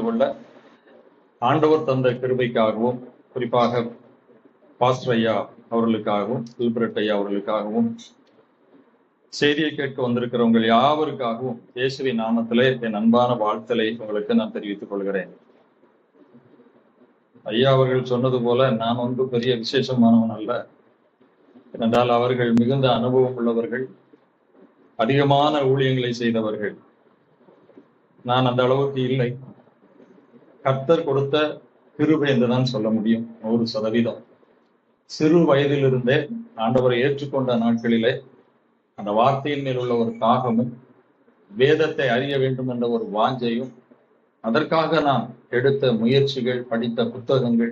கொள்ள ஆண்டவர் தந்த கிருபைக்காகவும், குறிப்பாக பாஸ்டர் ஐயா அவர்களுக்காகவும், வில்பரட் ஐயா அவர்களுக்காகவும், செய்தியை கேட்க வந்திருக்கிறவங்க யாவருக்காகவும் இயேசுவின் நாமத்திலே என் அன்பான வாழ்த்தலை உங்களுக்கு நான் தெரிவித்துக் கொள்கிறேன். ஐயா அவர்கள் சொன்னது போல நான் ஒன்று பெரிய விசேஷமானவன் அல்ல. என்றால் அவர்கள் மிகுந்த அனுபவம் உள்ளவர்கள், அதிகமான ஊழியங்களை செய்தவர்கள். நான் அந்த அளவுக்கு இல்லை. கர்த்தர் கொடுத்த கிருபை என்றுதான் சொல்ல முடியும். 100%. சிறு வயதிலிருந்தே ஆண்டவரை ஏற்றுக்கொண்ட நாட்களிலே அந்த வார்த்தையின் மேல் உள்ள ஒரு தாகமும், வேதத்தை அறிய வேண்டும் என்ற ஒரு வாஞ்சையும், அதற்காக நான் எடுத்த முயற்சிகள், படித்த புத்தகங்கள்,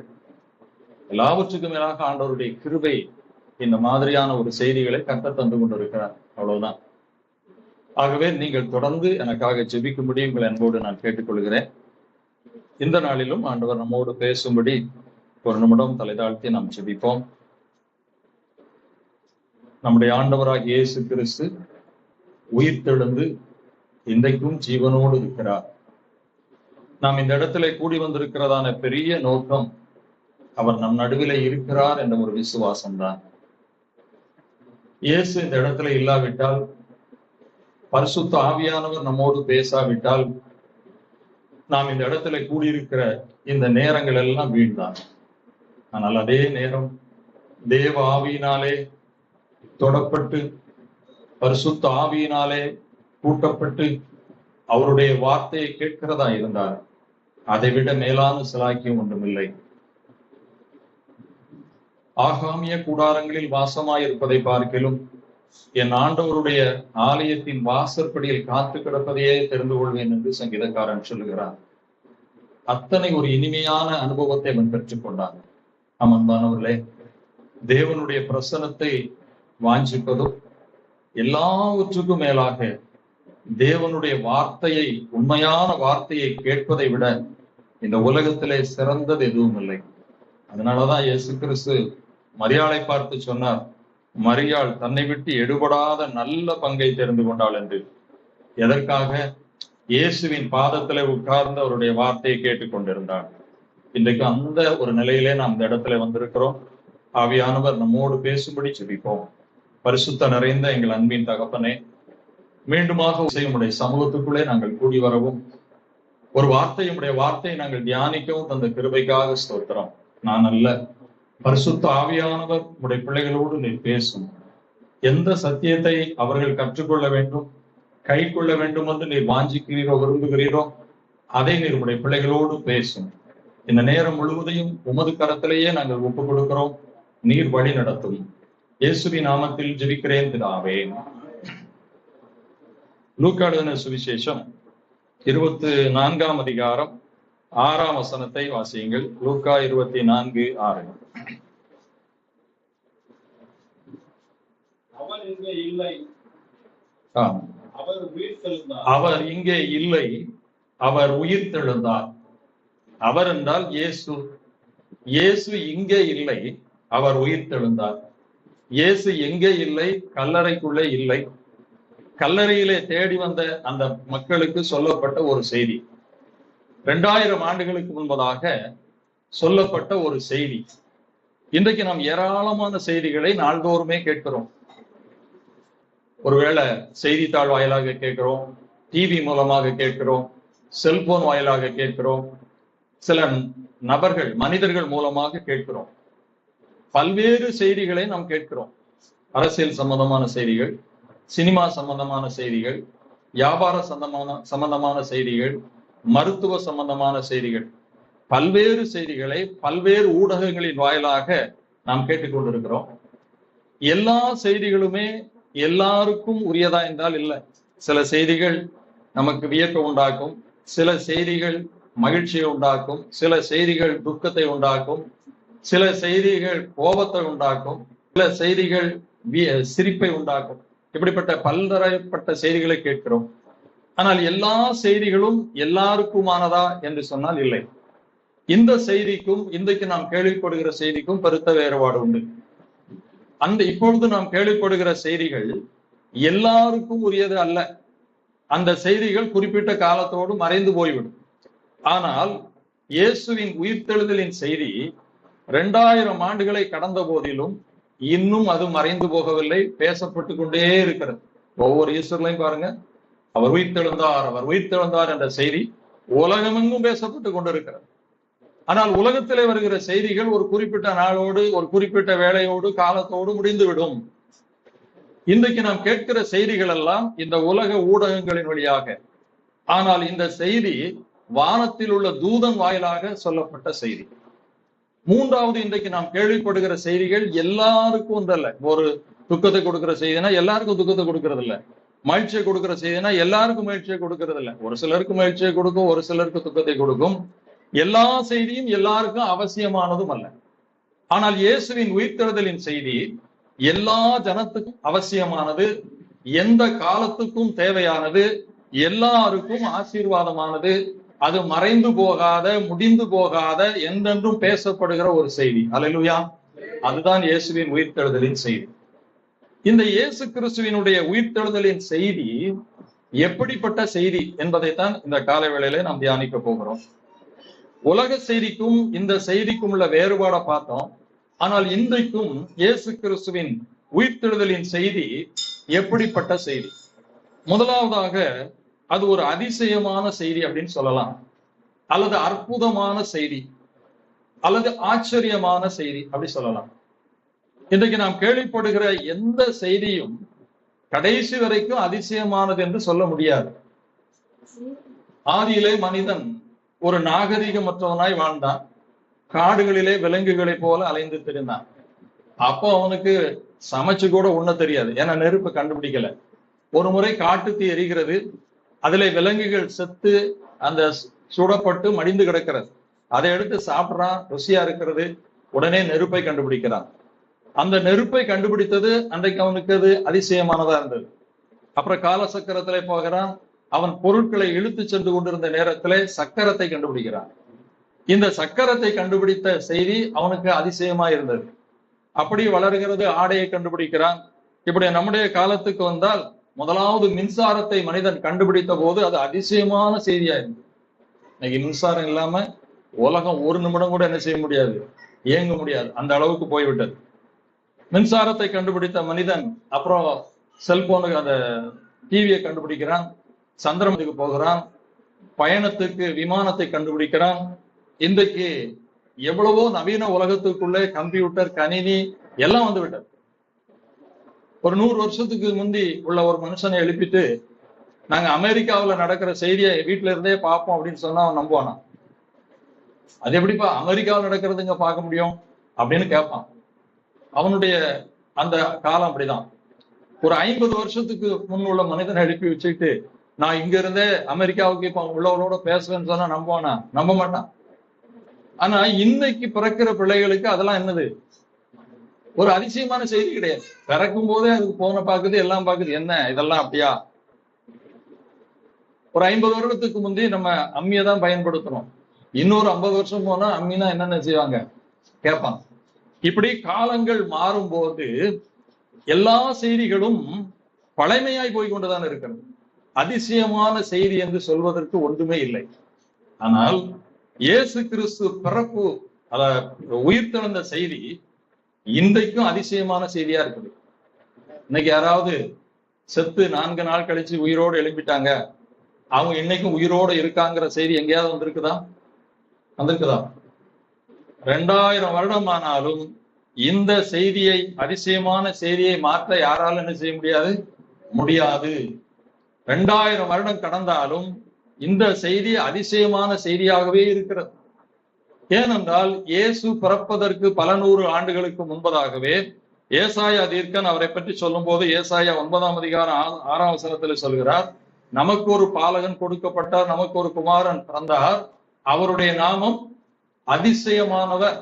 எல்லாவற்றுக்கும் மேலாக ஆண்டவருடைய கிருபை இந்த மாதிரியான ஒரு செய்திகளை கர்த்தர் தந்து கொண்டிருக்கிறார். அவ்வளவுதான். ஆகவே நீங்கள் தொடர்ந்து எனக்காக ஜெபிக்கும்படி உங்கள் அன்போடு நான் கேட்டுக்கொள்கிறேன். இந்த நாளிலும் ஆண்டவர் நம்மோடு பேசும்படி ஒரு நிமிடம் தலைதாழ்த்தி நாம் ஜெபிப்போம். நம்முடைய ஆண்டவராகிய இயேசு கிறிஸ்து உயிர்த்தெழுந்து இன்றைக்கும் ஜீவனோடு இருக்கிறார். நாம் இந்த இடத்துல கூடி வந்திருக்கிறதான பெரிய நோக்கம் அவர் நம் நடுவிலே இருக்கிறார் என்ற ஒரு விசுவாசம்தான். இயேசு இந்த இடத்துல இல்லாவிட்டால், பரிசுத்த ஆவியானவர் நம்மோடு பேசாவிட்டால், நாம் இந்த இடத்துல கூடியிருக்கிற இந்த நேரங்கள் எல்லாம் வீண்தான். ஆனால் அதே நேரம் தேவ ஆவியினாலே தொடப்பட்டு, பரிசுத்த ஆவியினாலே கூட்டப்பட்டு அவருடைய வார்த்தையை கேட்கிறதா இருந்தார். அதை விட மேலான சிலாக்கியம் ஒன்றுமில்லை. ஆகாமிய கூடாரங்களில் வாசமாயிருப்பதை பார்க்கிலும் என் ஆண்டவருடைய ஆலயத்தின் வாசற்படியில் காத்து கிடப்பதையே தெரிந்து கொள்வேன் என்று சங்கீதக்காரன் சொல்லுகிறார். அத்தனை ஒரு இனிமையான அனுபவத்தை அவன் பெற்றுக்கொண்டான். அன்பானவர்களே, தேவனுடைய பிரசன்னத்தை வாஞ்சிப்பதும், எல்லாவற்றுக்கும் மேலாக தேவனுடைய வார்த்தையை, உண்மையான வார்த்தையை கேட்பதை விட இந்த உலகத்திலே சிறந்தது எதுவும் இல்லை. அதனாலதான் இயேசு கிறிஸ்து மரியாளை பார்த்து சொன்னார், மரியாள் தன்னை விட்டு எடுபடாத நல்ல பங்கை தெரிந்து கொண்டாள் என்று. எதற்காக? இயேசுவின் பாதத்திலே உட்கார்ந்து அவருடைய வார்த்தையை கேட்டுக்கொண்டிருந்தாள். இன்றைக்கு அந்த ஒரு நிலையிலே நாம் இந்த இடத்துல வந்திருக்கிறோம். ஆவியானவர் நம்மோடு பேசும்படி ஜெபிப்போம். பரிசுத்த நிறைந்த எங்கள் அன்பின் தகப்பனே, மீண்டுமாக உடைய சமூகத்துக்குள்ளே நாங்கள் கூடி வரவும், ஒரு வார்த்தையை நாங்கள் தியானிக்கவும் தந்த கிருபைக்காக ஸ்தோத்திரம். நான் அல்ல, பரிசுத்த ஆவியானவர் உடைய பிள்ளைகளோடு நீர் பேசும். எந்த சத்தியத்தை அவர்கள் கற்றுக்கொள்ள வேண்டும், கை கொள்ள வேண்டும் என்று நீர் வாஞ்சிக்கிறீரோ, விரும்புகிறீரோ, அதை நீர் உடைய பிள்ளைகளோடு பேசும். இந்த நேரம் முழுவதையும் உமது கரத்திலேயே நாங்கள் ஒப்புக் கொடுக்கிறோம். நீர் வழி நடத்தும். இயேசுவின் நாமத்தில் ஜெபிக்கிறேன் பிதாவே. லூக்கா எழுதின சுவிசேஷம் 24ஆம் அதிகாரம் 6ஆம் வசனத்தை வாசியுங்கள். லூக்கா 24:6. அவர் இங்கே இல்லை, அவர் உயிர்த்தெழுந்தார். அவர் என்றால் இயேசு. இயேசு இங்கே இல்லை, அவர் உயிர்த்தெழுந்தார். இயேசு எங்கே இல்லை? கல்லறைக்குள்ளே இல்லை. கல்லறையிலே தேடி வந்த அந்த மக்களுக்கு சொல்லப்பட்ட ஒரு செய்தி, 2000 ஆண்டுகளுக்கு முன்பதாக சொல்லப்பட்ட ஒரு செய்தி. இன்றைக்கு நாம் ஏராளமான செய்திகளை நாள்தோறுமே கேட்கிறோம். ஒருவேளை செய்தித்தாள் வாயிலாக கேட்கிறோம், டிவி மூலமாக கேட்கிறோம், செல்போன் வாயிலாக கேட்கிறோம், சில நபர்கள், மனிதர்கள் மூலமாக கேட்கிறோம். பல்வேறு செய்திகளை நாம் கேட்கிறோம். அரசியல் சம்பந்தமான செய்திகள், சினிமா சம்பந்தமான செய்திகள், வியாபார சம்பந்தமான செய்திகள், மருத்துவ சம்பந்தமான செய்திகள், பல்வேறு செய்திகளை பல்வேறு ஊடகங்களின் வாயிலாக நாம் கேட்டுக்கொண்டிருக்கிறோம். எல்லா செய்திகளுமே எல்லாருக்கும் உரியதா என்றால் இல்லை. சில செய்திகள் நமக்கு வியப்பை உண்டாக்கும், சில செய்திகள் மகிழ்ச்சியை உண்டாக்கும், சில செய்திகள் துக்கத்தை உண்டாக்கும், சில செய்திகள் கோபத்தை உண்டாக்கும், சில செய்திகள் சிரிப்பை உண்டாக்கும். இப்படிப்பட்ட பல்தரப்பட்ட செய்திகளை கேட்கிறோம். ஆனால் எல்லா செய்திகளும் எல்லாருக்குமானதா என்று சொன்னால் இல்லை. இந்த செய்திக்கும் இன்றைக்கு நாம் கேள்விப்படுகிற செய்திக்கும் பெருத்த வேறுபாடு உண்டு. இப்பொழுது நாம் கேள்விப்படுகிற செய்திகள் எல்லாருக்கும் உரியது அல்ல. அந்த செய்திகள் குறிப்பிட்ட காலத்தோடு மறைந்து போய்விடும். ஆனால் இயேசுவின் உயிர்த்தெழுதலின் செய்தி 2000 ஆண்டுகளை கடந்த போதிலும் இன்னும் அது மறைந்து போகவில்லை, பேசப்பட்டு கொண்டே இருக்கிறது. ஒவ்வொரு ஈஸ்டர்லையும் பாருங்க, அவர் உயிர்த்தெழுந்தார், அவர் உயிர்த்தெழுந்தார் என்ற செய்தி உலகமெங்கும் பேசப்பட்டு கொண்டிருக்கிறது. ஆனால் உலகத்திலே வருகிற செய்திகள் ஒரு குறிப்பிட்ட நாளோடு, ஒரு குறிப்பிட்ட வேளையோடு, காலத்தோடு முடிந்துவிடும். இன்றைக்கு நாம் கேட்கிற செய்திகள் எல்லாம் இந்த உலக ஊடகங்களின் வழியாக. ஆனால் இந்த செய்தி வானத்தில் உள்ள தூதன் வாயிலாக சொல்லப்பட்ட செய்தி. மூன்றாவது, இன்றைக்கு நாம் கேள்விப்படுகிற செய்திகள் எல்லாருக்கும் ஒன்றல்ல. ஒரு துக்கத்தை கொடுக்கிற செய்தினா எல்லாருக்கும் துக்கத்தை கொடுக்கறது இல்ல. மகிழ்ச்சியை கொடுக்கிற செய்தினா எல்லாருக்கும் மகிழ்ச்சியை கொடுக்கறது இல்ல. ஒரு சிலருக்கு மகிழ்ச்சியை கொடுக்கும், ஒரு சிலருக்கு துக்கத்தை கொடுக்கும். எல்லா செய்தியும் எல்லாருக்கும் அவசியமானதும் அல்ல. ஆனால் இயேசுவின் உயிர்த்தெழுதலின் செய்தி எல்லா ஜனத்துக்கும் அவசியமானது, எந்த காலத்துக்கும் தேவையானது, எல்லாருக்கும் ஆசீர்வாதமானது, அது மறைந்து போகாத, முடிந்து போகாத, என்றென்றும் பேசப்படுகிற ஒரு செய்தி. அல்லேலூயா. அதுதான் இயேசுவின் உயிர்த்தெழுதலின் செய்தி. இந்த இயேசு கிறிஸ்துவினுடைய உயிர்த்தெழுதலின் செய்தி எப்படிப்பட்ட செய்தி என்பதைத்தான் இந்த கால வேளையில நாம் தியானிக்க போகிறோம். உலக செய்திக்கும் இந்த செய்திக்கும் உள்ள வேறுபாடை பார்த்தோம். ஆனால் இன்றைக்கும் இயேசு கிறிஸ்துவின் உயிர்த்தெழுதலின் செய்தி எப்படிப்பட்ட செய்தி? முதலாவதாக, அது ஒரு அதிசயமான செய்தி அப்படின்னு சொல்லலாம், அல்லது அற்புதமான செய்தி, அல்லது ஆச்சரியமான செய்தி அப்படி சொல்லலாம். இன்றைக்கு நாம் கேள்விப்படுகிற எந்த செய்தியும் கடைசி வரைக்கும் அதிசயமானது என்று சொல்ல முடியாது. ஆதியிலே மனிதன் ஒரு நாகரிகமற்றவனாய் வாழ்ந்தான். காடுகளிலே விலங்குகளைப் போல அலைந்து திரிந்தான். அப்போ அவனுக்கு சமைச்சு கூட உண்ண தெரியாது, ஏன்னா நெருப்பு கண்டுபிடிக்கல. ஒரு முறை காட்டு தீ எரிகிறது, அதிலே விலங்குகள் செத்து அந்த சுடப்பட்டு மடிந்து கிடக்கிறது. அதை எடுத்து சாப்பிட்றான், ருசியா இருக்கிறது. உடனே நெருப்பை கண்டுபிடிக்கிறான். அந்த நெருப்பை கண்டுபிடித்தது அன்றைக்கு அவனுக்கு அது அதிசயமானதா இருந்தது. அப்புறம் கால சக்கரத்திலே போகிறான். அவன் பொருட்களை இழுத்து சென்று கொண்டிருந்த நேரத்திலே சக்கரத்தை கண்டுபிடிக்கிறான். இந்த சக்கரத்தை கண்டுபிடித்த செய்தி அவனுக்கு அதிசயமா இருந்தது. அப்படி வளர்கிறது. ஆடையை கண்டுபிடிக்கிறான். இப்படி நம்முடைய காலத்துக்கு வந்தால், முதலாவது மின்சாரத்தை மனிதன் கண்டுபிடித்த போது அது அதிசயமான செய்தியா இருந்தது. இன்னைக்கு மின்சாரம் இல்லாம உலகம் ஒரு நிமிடம் கூட என்ன செய்ய முடியாது, இயங்க முடியாது, அந்த அளவுக்கு போய்விட்டது. மின்சாரத்தை கண்டுபிடித்த மனிதன் அப்புறம் செல்போனுக்கு, அந்த டிவியை கண்டுபிடிக்கிறான், சந்திரனுக்கு போகிறான், பயணத்துக்கு விமானத்தை கண்டுபிடிக்கிறான். இன்றைக்கு எவ்வளவோ நவீன உலகத்துக்குள்ளே கம்ப்யூட்டர், கணினி எல்லாம் வந்து விட்டது. ஒரு 100 வருஷத்துக்கு முந்தி உள்ள ஒரு மனுஷனை எழுப்பிட்டு நாங்க அமெரிக்காவில் நடக்கிற செய்தியை வீட்டுல இருந்தே பார்ப்போம் அப்படின்னு சொன்னா அவன் நம்புவானா? அது எப்படிப்பா அமெரிக்காவில் நடக்கிறதுங்க பார்க்க முடியும் அப்படின்னு கேட்பான். அவனுடைய அந்த காலம் அப்படிதான். ஒரு 50 வருஷத்துக்கு முன் உள்ள மனிதனை எழுப்பி வச்சுக்கிட்டு நான் இங்க இருந்தே அமெரிக்காவுக்கு இப்ப உள்ளவரோட பேசுவேன்னு சொன்னா நம்புவானா? நம்ப மாட்டான். ஆனா இன்னைக்கு பிறக்கிற பிள்ளைகளுக்கு அதெல்லாம் என்னது, ஒரு அதிசயமான செய்தி கிடையாது. பிறக்கும் போதே அதுக்கு போன பாக்குது, எல்லாம் பாக்குது. என்ன இதெல்லாம் அப்படியா? ஒரு 50 வருடத்துக்கு முந்தி நம்ம அம்மியை தான் பயன்படுத்துறோம். இன்னொரு 50 வருஷம் போனா அம்மினா என்னென்ன செய்வாங்க கேட்பாங்க. இப்படி காலங்கள் மாறும்போது எல்லா செய்திகளும் பழமையாய் போய் கொண்டுதான் இருக்கிறது. அதிசயமான செய்தி என்று சொல்வதற்கு ஒன்றுமே இல்லை. ஆனால் இயேசு கிறிஸ்து பிறப்பு, உயிர்த்தெழுந்த செய்தி இன்றைக்கும் அதிசயமான செய்தியா இருக்குது. இன்னைக்கு யாராவது செத்து 4 நாள் கழிச்சு உயிரோடு எழுப்பிட்டாங்க, அவங்க இன்னைக்கும் உயிரோடு இருக்காங்கிற செய்தி எங்கேயாவது வந்திருக்குதா? 2000 வருடம் ஆனாலும் இந்த செய்தியை, அதிசயமான செய்தியை மாற்ற யாராலும் என்ன செய்ய முடியாது. 2000 வருடம் கடந்தாலும் இந்த செய்தி அதிசயமான செய்தியாகவே இருக்கிறது. ஏனென்றால் இயேசு பிறப்பதற்கு பல 100 ஆண்டுகளுக்கு முன்பதாகவே ஏசாயா தீர்க்கன் அவரை பற்றி சொல்லும் போது, ஏசாயா 9ஆம் அதிகாரம் 6ஆம் வசனத்தில் சொல்கிறார், நமக்கு ஒரு பாலகன் கொடுக்கப்பட்டார், நமக்கு ஒரு குமாரன் பிறந்தார், அவருடைய நாமம் அதிசயமானவர்.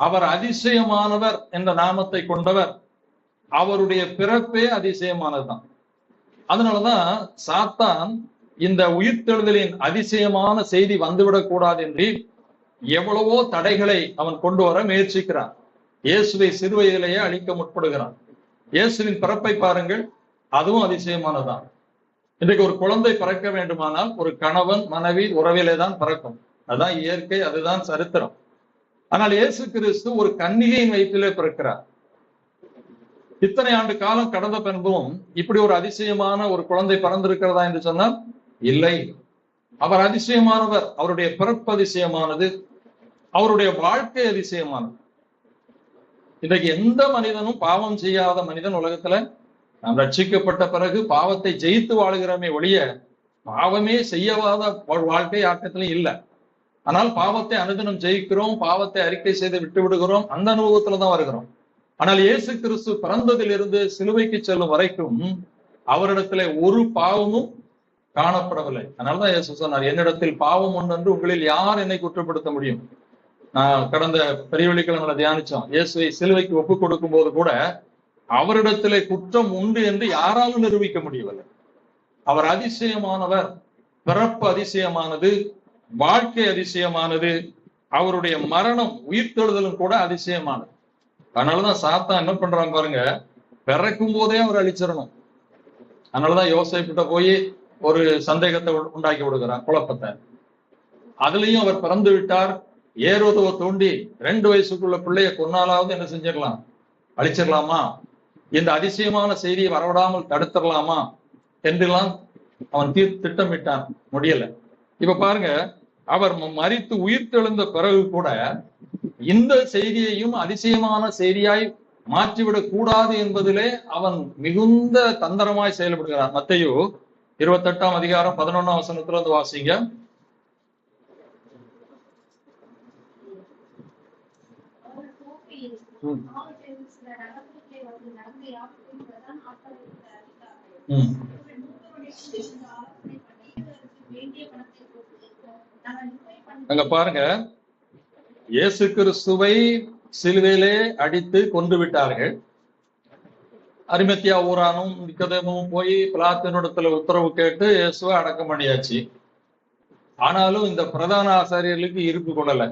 அவர் அதிசயமானவர் என்ற நாமத்தை கொண்டவர். அவருடைய பிறப்பே அதிசயமானதுதான். அதனாலதான் சாத்தான் இந்த உயிர்த்தெழுதலின் அதிசயமான செய்தி வந்துவிடக் கூடாது என்று எவ்வளவோ தடைகளை அவன் கொண்டு வர முயற்சிக்கிறான். இயேசுவை சிறுவயதிலேயே அழிக்க முற்படுகிறான். இயேசுவின் பிறப்பை பாருங்கள், அதுவும் அதிசயமானதான். இன்றைக்கு ஒரு குழந்தை பிறக்க வேண்டுமானால் ஒரு கணவன் மனைவி உறவிலே தான் பிறக்கும். அதுதான் இயற்கை, அதுதான் சரித்திரம். ஆனால் இயேசு கிறிஸ்து ஒரு கன்னிகையின் வயிற்றிலே பிறக்கிறார். இத்தனை ஆண்டு காலம் கடந்த பின்பும் இப்படி ஒரு அதிசயமான ஒரு குழந்தை பிறந்திருக்கிறதா என்று சொன்னால் இல்லை. அவர் அதிசயமானவர். அவருடைய பிறப்பு அதிசயமானது, அவருடைய வாழ்க்கை அதிசயமானது. இன்றைக்கு எந்த மனிதனும் பாவம் செய்யாத மனிதன் உலகத்துல நாம் ரட்சிக்கப்பட்ட பிறகு பாவத்தை ஜெயித்து வாழுகிறோமே ஒழிய பாவமே செய்யவாத வாழ்க்கை ஆட்டத்திலும் இல்லை. ஆனால் பாவத்தை அனுதினம் ஜெயிக்கிறோம், பாவத்தை அறிக்கை செய்து விட்டு விடுகிறோம், அந்த அனுபவத்துலதான் வருகிறோம். ஆனால் இயேசு கிறிஸ்து பிறந்ததிலிருந்து சிலுவைக்கு செல்லும் வரைக்கும் அவரிடத்துல ஒரு பாவமும் காணப்படவில்லை. அதனாலதான் இயேசு சொன்னார், என்னிடத்தில் பாவம் ஒன்று, உங்களில் யார் என்னை குற்றப்படுத்த முடியும்? நான் கடந்த பெரிய வெள்ளிக்கிழமை தியானிச்சோம். இயேசுவை சிலுவைக்கு ஒப்புக் கொடுக்கும் போது கூட அவரிடத்திலே குற்றம் உண்டு என்று யாராலும் நிரூபிக்க முடியவில்லை. அவர் அதிசயமானவர். பிறப்பு அதிசயமானது, வாழ்க்கை அதிசயமானது, அவருடைய மரணம் உயிர்த்தெழுதலும் கூட அதிசயமானது. அதனாலதான் சாத்தான் என்ன பண்றான் பாருங்க, பிறக்கும் போதே அவர் அழிச்சிடணும். அதனாலதான் யோசேப்பிட்ட போய் ஒரு சந்தேகத்தை உண்டாக்கி விடுகிறான், குழப்பத்தை. அதுலயும் அவர் பிறந்து விட்டார். ஏரோதுவை தூண்டி 2 வயசுக்குள்ள பிள்ளைய கொன்னாலாவது என்ன செஞ்சிடலாம், அழிச்சிடலாமா, இந்த அதிசயமான செய்தியை வரவிடாமல் தடுத்துடலாமா என்றெல்லாம் அவன் திட்டமிட்டான். முடியல. இப்ப பாருங்க, அவர் மரித்து உயிர்த்தெழுந்த பிறகு கூட இந்த செய்தியையும் அதிசயமான செய்தியாய் மாற்றிவிடக் கூடாது என்பதிலே அவன் மிகுந்த தந்திரமாய் செயல்படுகிறான். மத்தேயு 28ஆம் அதிகாரம் 11ஆம் வசனத்துல இருந்து வாசிங்க. அங்க பாருங்க, இயேசு கிறிஸ்துவை சிலுவையிலே அடித்து கொன்று விட்டார்கள். அரிமத்தியா ஊரானும் நிக்கோதேமும் போய் பிலாத்தினிடத்துல உத்தரவு கேட்டு இயேசுவை அடக்கம் பண்ணியாச்சு. ஆனாலும் இந்த பிரதான ஆசாரியர்களுக்கு இருப்பு கொள்ளல.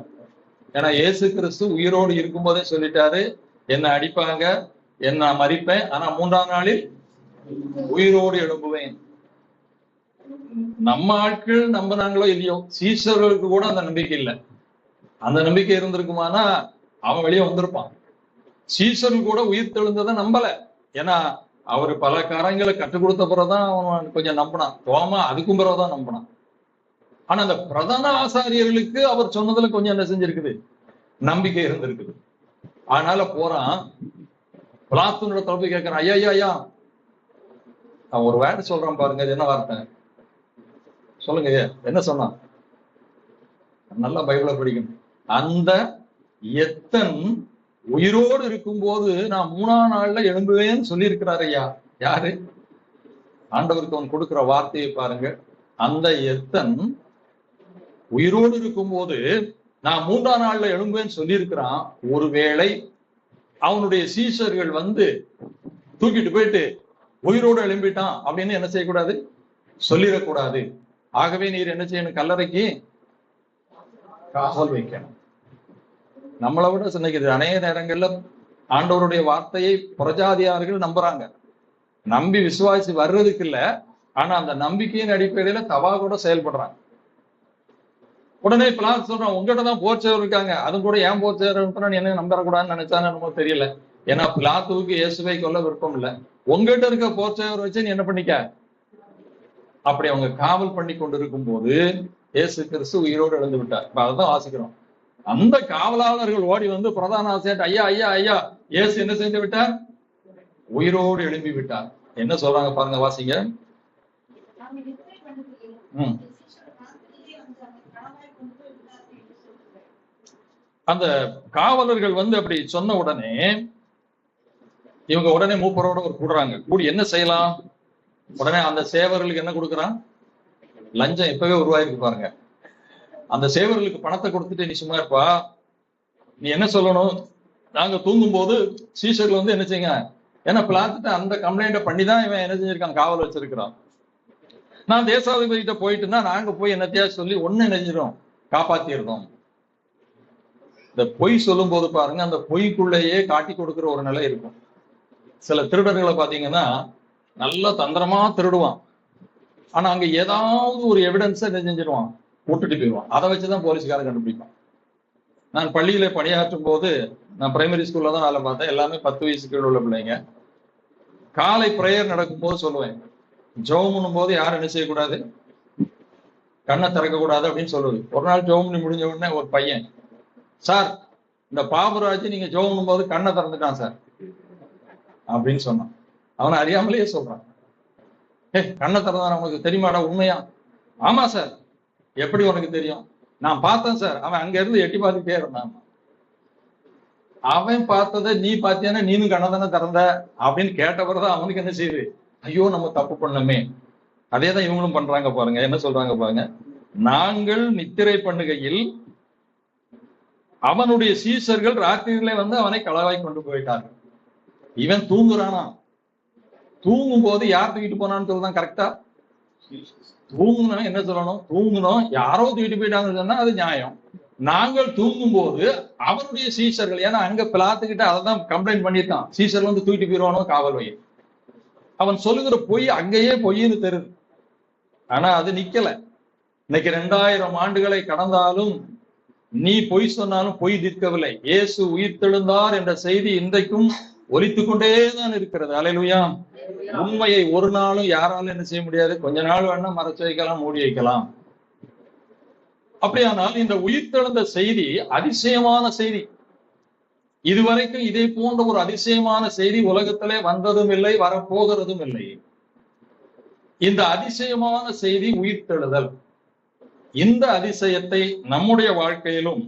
ஏன்னா இயேசு கிறிஸ்து உயிரோடு இருக்கும் போதே சொல்லிட்டாரு, என்னை அடிப்பாங்க, என்ன மறிப்பேன், ஆனா 3ஆம் நாளில் உயிரோடு எழுப்புவேன். நம்ம ஆட்கள் நம்பினாங்களோ இல்லையோ, சீஷர்களுக்கு கூட அந்த நம்பிக்கை இல்லை. அந்த நம்பிக்கை இருந்திருக்குமானா அவன் வெளியே வந்திருப்பான். சீஷர்கள் கூட உயிர் தெழுந்ததை நம்பல. ஏன்னா அவரு பல காரியங்களை கற்றுக் கொடுத்த பிறகுதான் அவன் கொஞ்சம் நம்பினான். தோமா அதுக்கும் பிறகுதான் நம்பினான். ஆனா அந்த பிரதான ஆசாரியர்களுக்கு அவர் சொன்னதுல கொஞ்சம் என்ன செஞ்சிருக்குது, நம்பிக்கை இருந்திருக்குது. அதனால போறான், பிலாத்துனோட தொடர்பு கேட்கிறான், ஐயா ஐயா ஐயா, அவன் ஒரு வேர்டு சொல்றான் பாருங்க, அது என்ன வார்த்தை சொல்லுங்க, என்ன சொன்னான்? நல்லா பைபிளை படிக்கணும். அந்த எத்தன் உயிரோடு இருக்கும் போது நான் 3ஆம் நாள்ல எழும்புவேன்னு சொல்லி இருக்கிறாரு ஐயா. யாரு? ஆண்டவருக்கு அவன் கொடுக்கிற வார்த்தையை பாருங்க. அந்த எத்தன் உயிரோடு இருக்கும் போது நான் 3ஆம் நாள்ல எழும்புவேன்னு சொல்லி இருக்கிறான். ஒருவேளை அவனுடைய சீஷர்கள் வந்து தூக்கிட்டு போயிட்டு உயிரோடு எழும்பிட்டான் அப்படின்னு என்ன செய்யக்கூடாது, சொல்லிடக்கூடாது. ஆகவே நீர் என்ன செய்யணும், கல்லறைக்கு காவல் வைக்கணும். நம்மளை விட சின்ன அநேக நேரங்கள்ல ஆண்டவருடைய வார்த்தையை புறஜாதியார்கள் நம்புறாங்க. நம்பி விசுவாசி வர்றதுக்கு இல்ல, ஆனா அந்த நம்பிக்கையின் அடிப்படையில தவா கூட செயல்படுறாங்க. உடனே பிளான் சொல்றான், உங்ககிட்ட தான் போர்ச்சவர் இருக்காங்க, அதுவும் கூட ஏன் போர்ச்சவர் என்ன நம்பரக்கூடாதுன்னு நினைச்சான்னு என்னமோ தெரியல. ஏன்னா பிலாத்துவுக்கு இயேசுவை கொல்ல விருப்பம் இல்லை. உங்ககிட்ட இருக்க போர்ச்சவர் வச்சு நீ என்ன பண்ணிக்க. அப்படி அவங்க காவல் பண்ணி கொண்டு இருக்கும் போது இயேசு கிறிஸ்து உயிரோடு எழுந்து விட்டார். இப்ப அதான் வாசிக்கிறோம். அந்த காவலாளர்கள் ஓடி வந்து பிரதான ஆசிரியர், ஐயா ஐயா ஐயா, இயேசு என்ன செஞ்சு விட்டார், உயிரோடு எழும்பி விட்டார். என்ன சொல்றாங்க பாருங்க, வாசிங்க. அந்த காவலர்கள் வந்து அப்படி சொன்ன உடனே இவங்க உடனே மூப்பரோட ஒரு கூடுறாங்க. கூடி என்ன செய்யலாம்? உடனே அந்த சேவர்களுக்கு என்ன கொடுக்குறான், லஞ்சம் இப்பவே உருவாயிருக்கு பாருங்க. அந்த சேவர்களுக்கு பணத்தை கொடுத்துட்டு நீ சும்மா இருப்பா, நீ என்ன சொல்லணும், நாங்க தூங்கும் போது சீஷர்கள் வந்து என்ன செய்யுங்க, ஏன்னா பிளாத்துட்டு அந்த கம்ப்ளைண்ட பண்ணிதான் இவன் என்ன செஞ்சிருக்கான், காவல் வச்சிருக்கிறான். நான் தேசாதிபதிகிட்ட போயிட்டுன்னா நாங்க போய் என்னத்தையா சொல்லி ஒண்ணு நினைஞ்சிடும், காப்பாத்திருந்தோம். இந்த பொய் சொல்லும் போது பாருங்க, அந்த பொய்க்குள்ளேயே காட்டி கொடுக்குற ஒரு நிலை இருக்கும். சில திருடர்களை பாத்தீங்கன்னா நல்லா தந்திரமா திருடுவான். ஆனா அங்க ஏதாவது ஒரு எவிடன்ஸை என்ன செஞ்சிருவான், போட்டுட்டு போயிடுவான். அதை வச்சுதான் போலீஸ்காரன் கண்டுபிடிப்பான். நான் பள்ளியில பணியாற்றும் போது, நான் பிரைமரி ஸ்கூல்ல தான் வேலை பார்த்தேன். எல்லாமே 10 வயசுக்கு கீழ உள்ள பிள்ளைங்க. காலை பிரேயர் நடக்கும்போது சொல்லுவேன், ஜெபம் பண்ணும் போது யாரும் என்ன செய்யக்கூடாது, கண்ணை திறக்க கூடாது அப்படின்னு சொல்லுவது. ஒரு நாள் ஜெபம் பண்ணி முடிஞ்ச உடனே ஒரு பையன், சார் இந்த பாபுராஜ் நீங்க ஜெபம் பண்ணும் போது கண்ணை திறந்துட்டான் சார் அப்படின்னு சொன்னான். அவனை அறியாமலேயே சொல்றான். கண்ணை திறந்தான் உனக்கு தெரியுமாடா? உண்மையா? ஆமா சார். எப்படி உனக்கு தெரியும்? நான் பார்த்தேன் சார். அவன் அங்க இருந்து எட்டி பார்த்துட்டே இருந்தான். அவன் பார்த்ததை நீ பாத்தியானா நீனும் கண்ணை தானே திறந்த அப்படின்னு கேட்டவர்தான் அவனுக்கு என்ன செய்யுது, ஐயோ நம்ம தப்பு பண்ணமே. அதேதான் இவங்களும் பண்றாங்க பாருங்க. என்ன சொல்றாங்க பாருங்க, நாங்கள் நித்திரை பண்ணுகையில் அவனுடைய சீசர்கள் ராத்திரியிலே வந்து அவனை களவாய் கொண்டு போயிட்டார்கள். இவன் தூங்குறானா? தூங்கும் போது யார் தூக்கிட்டு போனான்னு சொல்லதான் கரெக்டா? தூங்கணும் என்ன சொல்லணும், தூங்கணும் யாரோ தூக்கிட்டு போயிட்டாங்கன்னு சொன்னா அது நியாயம். நாங்கள் தூங்கும் போது அவனுடைய சீசர்கள், ஏன்னா அங்க பிளாத்துக்கிட்ட அதான் கம்ப்ளைண்ட் பண்ணியிருக்கான், சீசர்கள் வந்து தூக்கிட்டு போயிடுவானோ காவல் வைய. அவன் சொல்லுகிற பொய் அங்கேயே பொய்ன்னு தெரியுது. ஆனா அது நிக்கல. இன்னைக்கு 2000 ஆண்டுகளை கடந்தாலும் நீ பொய் சொன்னாலும் பொய் நிற்கவில்லை. இயேசு உயிர்த்தெழுந்தார் என்ற செய்தி இன்றைக்கும் ஒலித்துக் கொண்டேதான் இருக்கிறது. அல்லேலூயா. உண்மையை ஒரு நாளும் யாராலும் என்ன செய்ய முடியாது. கொஞ்ச நாள் வேணா மறைச்சு வைக்கலாம், மூடி வைக்கலாம். அப்படியானால் இந்த உயிர்த்தெழுந்த செய்தி அதிசயமான செய்தி. இதுவரைக்கும் இதே போன்ற ஒரு அதிசயமான செய்தி உலகத்திலே வந்ததும் இல்லை, வரப்போகிறதும் இல்லை. இந்த அதிசயமான செய்தி உயிர்த்தெழுதல். இந்த அதிசயத்தை நம்முடைய வாழ்க்கையிலும்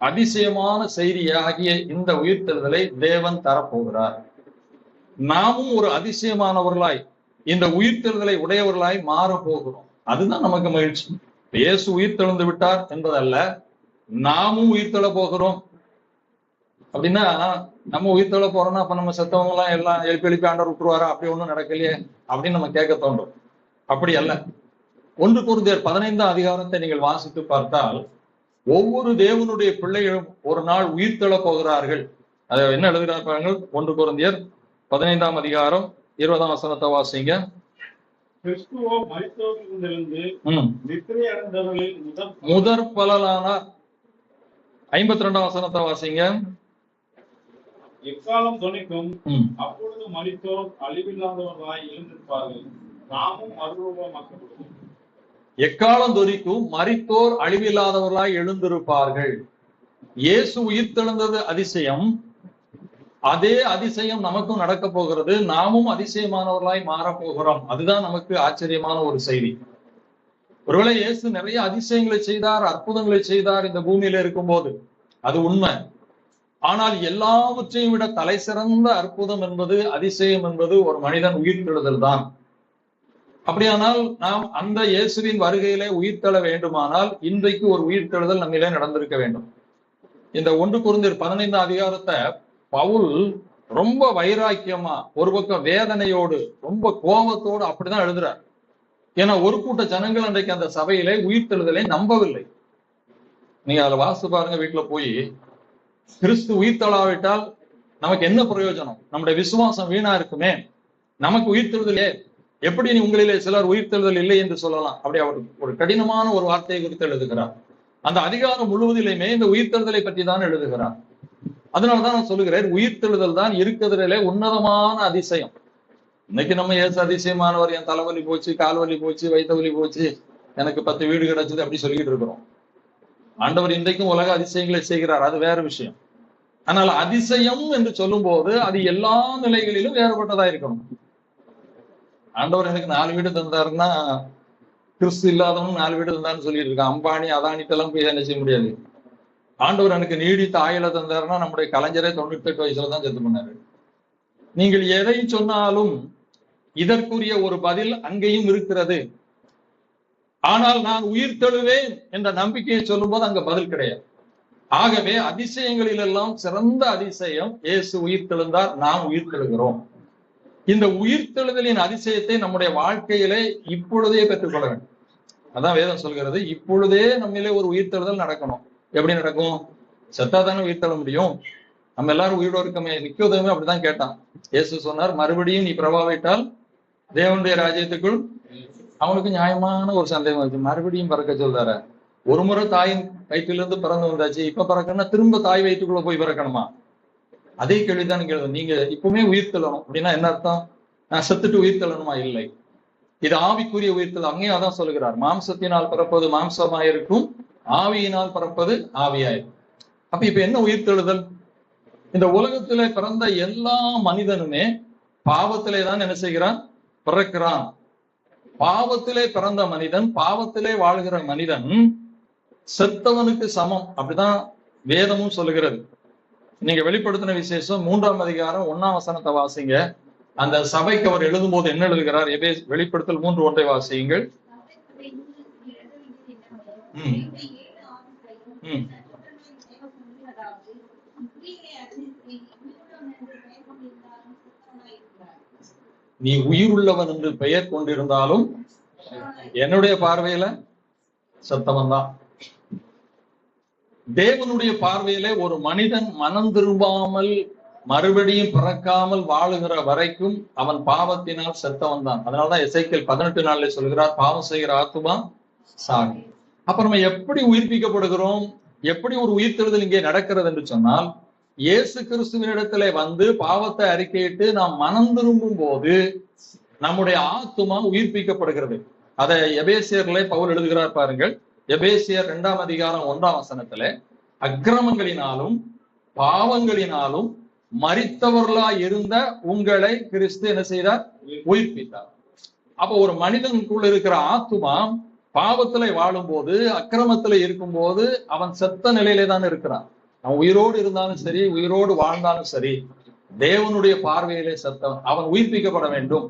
அதிசயமான செய்தியாகிய இந்த உயிர்த்தெழுதலை தேவன் தரப்போகிறார். நாமும் ஒரு அதிசயமானவர்களாய் இந்த உயிர்த்தெழுதலை உடையவர்களாய் மாற போகிறோம். அதுதான் நமக்கு மகிழ்ச்சி. இயேசு உயிர்த்தெழுந்து விட்டார் என்பதல்ல, நாமும் உயிர்த்தெழ போகிறோம். அப்படின்னா நம்ம உயிர்த்தெழ போறோம்னா அப்ப நம்ம செத்தவங்க எல்லாம் எல்லாம் எழுப்பி ஆண்டவர் விட்டுருவாரா? அப்படி ஒண்ணும் நடக்கலையே அப்படின்னு நம்ம கேட்க தோன்றும். அப்படி அல்ல. 1 கொரிந்தியர் 15ஆம் அதிகாரத்தை நீங்கள் வாசித்து பார்த்தால், ஒவ்வொரு தேவனுடைய பிள்ளைகளும் ஒரு நாள் உயிர்த்தெழ போகிறார்கள். அதை என்ன எழுதுகிறார் பாருங்கள். 1 கொரிந்தியர் 15ஆம் அதிகாரம் 20ஆம் வசனத்தை வாசிங்க. கிறிஸ்துவோ மரித்தோரிலிருந்து நித்திரை அடைந்தவர்களில் முதற் பலனானார். 52ஆம் வசனத்தை வாசிங்க. எக்காலம் தொனிக்கும், அப்பொழுது மரித்தோர் அழிவில்லாதவர்களாய் எழுந்திருப்பார்கள், நாமும் மறுரூபமாக்கப்படுவோம். எக்காலம் தொனிக்கும், மரித்தோர் அழிவில்லாதவர்களாய் எழுந்திருப்பார்கள். இயேசு உயிர்த்தெழுந்தது அதிசயம். அதே அதிசயம் நமக்கும் நடக்க போகிறது. நாமும் அதிசயமானவர்களாய் மாறப்போகிறோம். அதுதான் நமக்கு ஆச்சரியமான ஒரு செய்தி. ஒருவேளை இயேசு நிறைய அதிசயங்களை செய்தார், அற்புதங்களை செய்தார் இந்த பூமியில இருக்கும் போது, அது உண்மை. ஆனால் எல்லாவற்றையும் விட தலை சிறந்த அற்புதம் என்பது, அதிசயம் என்பது ஒரு மனிதன் உயிர்த்தெழுதல் தான். அப்படியானால் நாம் அந்த இயேசுவின் வருகையிலே உயிர்த்தெழ வேண்டுமானால் இன்றைக்கு ஒரு உயிர்த்தெழுதல் நம்மிலே நடந்திருக்க வேண்டும். இந்த 1 கொரிந்தியர் 15ஆம் அதிகாரத்தை பவுல் ரொம்ப வைராக்கியமா, ஒரு பக்கம் வேதனையோடு, ரொம்ப கோபத்தோடு அப்படிதான் எழுதுறார். ஏன்னா ஒரு கூட்ட ஜனங்கள் அன்றைக்கு அந்த சபையிலே உயிர்த்தெழுதலை நம்பவில்லை. நீங்க அதுல வாசித்து பாருங்க வீட்டுல போய். கிறிஸ்து உயிர்த்தெழாவிட்டால் நமக்கு என்ன பிரயோஜனம்? நம்முடைய விசுவாசம் வீணா இருக்குமே. நமக்கு உயிர்த்தெழுதலே எப்படி நீ உங்களிலே சிலர் உயிர்த்தெழுதல் இல்லை என்று சொல்லலாம்? அப்படி அவர் ஒரு கடினமான ஒரு வார்த்தையை குறித்து எழுதுகிறார். அந்த அதிகாரம் முழுவதிலுமே இந்த உயிர்த்தெழுதலை பற்றி தான் எழுதுகிறார். அதனாலதான் நான் சொல்லுகிறேன், உயிர்த்தெழுதல் தான் இருக்கிறதுல உன்னதமான அதிசயம். இன்னைக்கு நம்ம ஏசு அதிசயமானவர், என் தலைவலி போச்சு, கால்வலி போச்சு, வயிற்று வலி போச்சு, எனக்கு 10 வீடு கிடைச்சது அப்படி சொல்லிக்கிட்டு இருக்கிறோம். ஆண்டவர் இன்றைக்கும் உலக அதிசயங்களை செய்கிறார், அது வேற விஷயம். ஆனால் அதிசயம் என்று சொல்லும் போது அது எல்லா நிலைகளிலும் வேறுபட்டதா இருக்கணும். ஆண்டவர் எனக்கு 4 வீடு தந்தாருன்னா கிறிஸ்து இல்லாதவனும் 4 வீடு தந்தாருன்னு சொல்லிட்டு இருக்கான். அம்பானி அதானிட்டெல்லாம் போய் என்ன செய்ய முடியாது. ஆண்டவர் எனக்கு நீடித்த ஆயுள தந்தாருன்னா நம்முடைய கலைஞரே 98 வயசுல தான் செத்து பண்ணாரு. நீங்கள் எதை சொன்னாலும் இதற்குரிய ஒரு பதில் அங்கேயும் இருக்கிறது. ஆனால் நான் உயிர்த்தெழுவேன் என்ற நம்பிக்கையை சொல்லும் போது அங்க பதில் கிடையாது. ஆகவே அதிசயங்களில் எல்லாம் சிறந்த அதிசயம் இயேசு உயிர்த்தெழுந்தார், நாம் உயிர்த்தெழுகிறோம். இந்த உயிர்த்தெழுதலின் அதிசயத்தை நம்முடைய வாழ்க்கையிலே இப்பொழுதே பெற்றுக்கொள்ள வேண்டும். அதான் வேதம் சொல்கிறது, இப்பொழுதே நம்மிலே ஒரு உயிர்த்தெழுதல் நடக்கணும். எப்படி நடக்கும்? செத்தா தானே உயிர்த்தெழ முடியும். நம்ம எல்லாரும் உயிரோடு இருக்கமே. நிக்கோதேமே அப்படிதான் கேட்டான். இயேசு சொன்னார், மறுபடியும் நீ பிரபாவிட்டால் தேவனுடைய ராஜ்யத்துக்குள் அவனுக்கு நியாயமான ஒரு சந்தேகம் இருக்கு. மறுபடியும் பிறக்க சொல்றாரு. ஒரு முறை தாயின் வயிற்றிலிருந்து பிறந்து வந்தாச்சு, இப்ப பிறக்கணும்னா திரும்ப தாய் வயிற்றுக்குள்ள போய் பிறக்கணுமா? அதே கேள்விதான் கேள்வி. நீங்க இப்பவுமே உயிர் தள்ளணும் அப்படின்னா என்ன அர்த்தம்? நான் செத்துட்டு உயிர் தள்ளணுமா? இல்லை, இது ஆவிக்குரிய உயிர்த்தல். அங்கேயும் அதான் சொல்லுகிறார், மாம்சத்தினால் பிறப்பது மாம்சமாயிருக்கும், ஆவியினால் பிறப்பது ஆவியாயிருக்கும். அப்ப இப்ப என்ன உயிர்த்தெழுதல்? இந்த உலகத்திலே பிறந்த எல்லா மனிதனுமே பாவத்திலே தான் என்ன செய்கிறான்? பிறக்கிறான். பாவத்திலே பிறந்த மனிதன், பாவத்திலே வாழ்கிற மனிதன் செத்தவனுக்கு சமம். அப்படிதான் வேதமும் சொல்லுகிறது. நீங்க வெளிப்படுத்தின விசேஷம் 3ஆம் அதிகாரம் 1ஆம் வசனத்தை வாசிங்க. அந்த சபைக்கு அவர் எழுதும் போது என்ன எழுதுகிறார்? வெளிப்படுத்தல் 3:1 வாசியுங்கள். நீ உயிர் உள்ளவன் என்று பெயர் கொண்டிருந்தாலும் என்னுடைய பார்வையில செத்தவன் தான். தேவனுடைய பார்வையிலே ஒரு மனிதன் மனம் திரும்பாமல் மறுபடியும் பிறக்காமல் வாழுகிற வரைக்கும் அவன் பாவத்தினால் செத்தவன் தான். அதனாலதான் எசேக்கியேல் 18:4 சொல்கிறார், பாவம் செய்கிற ஆத்துமா சாகும். அப்ப நம்ம எப்படி உயிர்ப்பிக்கப்படுகிறோம்? எப்படி ஒரு உயிர்த்தெழுதல் இங்கே நடக்கிறது என்று சொன்னால், இயேசு கிறிஸ்துவினிடத்திலே வந்து பாவத்தை அறிக்கையிட்டு நாம் மனம் திரும்பும் போது நம்முடைய ஆத்துமா உயிர்ப்பிக்கப்படுகிறது. அதை எபேசியர்ல பவுல் எழுதுகிறார் பாருங்கள். எபேசியர் 2ஆம் அதிகாரம் 1ஆம் வசனத்துல, அக்கிரமங்களினாலும் பாவங்களினாலும் மரித்தவர்களா இருந்த உங்களை கிறிஸ்து என்ன செய்தார்? உயிர்ப்பித்தார். அப்ப ஒரு மனிதனுக்குள்ள இருக்கிற ஆத்துமா பாவத்துல வாழும் போது, அக்கிரமத்துல இருக்கும் போது அவன் செத்த நிலையிலே தான் இருக்கிறான். அவன் உயிரோடு இருந்தாலும் சரி, உயிரோடு வாழ்ந்தாலும் சரி, தேவனுடைய பார்வையிலே செத்தவன். அவன் உயிர்ப்பிக்கப்பட வேண்டும்.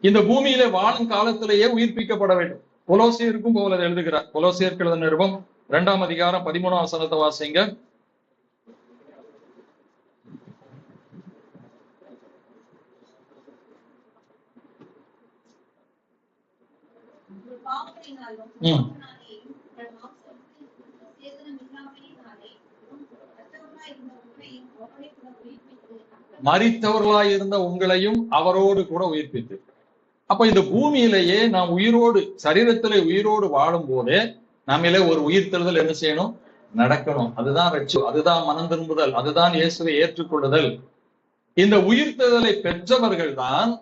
இந்த பூமியிலே வாழும் காலத்திலேயே உயிர்ப்பிக்கப்பட வேண்டும். கொலோசியருக்கும் போல எழுதுகிறார். கொலோசியருக்கு எழுதின நிருபம் 2ஆம் அதிகாரம் 13ஆம் வசனத்தை வாசிங்க. மரித்தவர்களாய் இருந்த உங்களையும் அவரோடு கூட உயிர்ப்பித்து. அப்ப இந்த பூமியிலேயே நாம் உயிரோடு, சரீரத்திலே உயிரோடு வாழும் போதே நம்மளே ஒரு உயிர்த்தெழுதல் என்ன செய்யணும்? நடக்கணும். அதுதான் ரட்சி, அதுதான் மனம் திரும்புதல், அதுதான் இயேசுவை ஏற்றுக்கொள்ளுதல். இந்த உயிர்த்தெழுதலை பெற்றவர்கள் தான்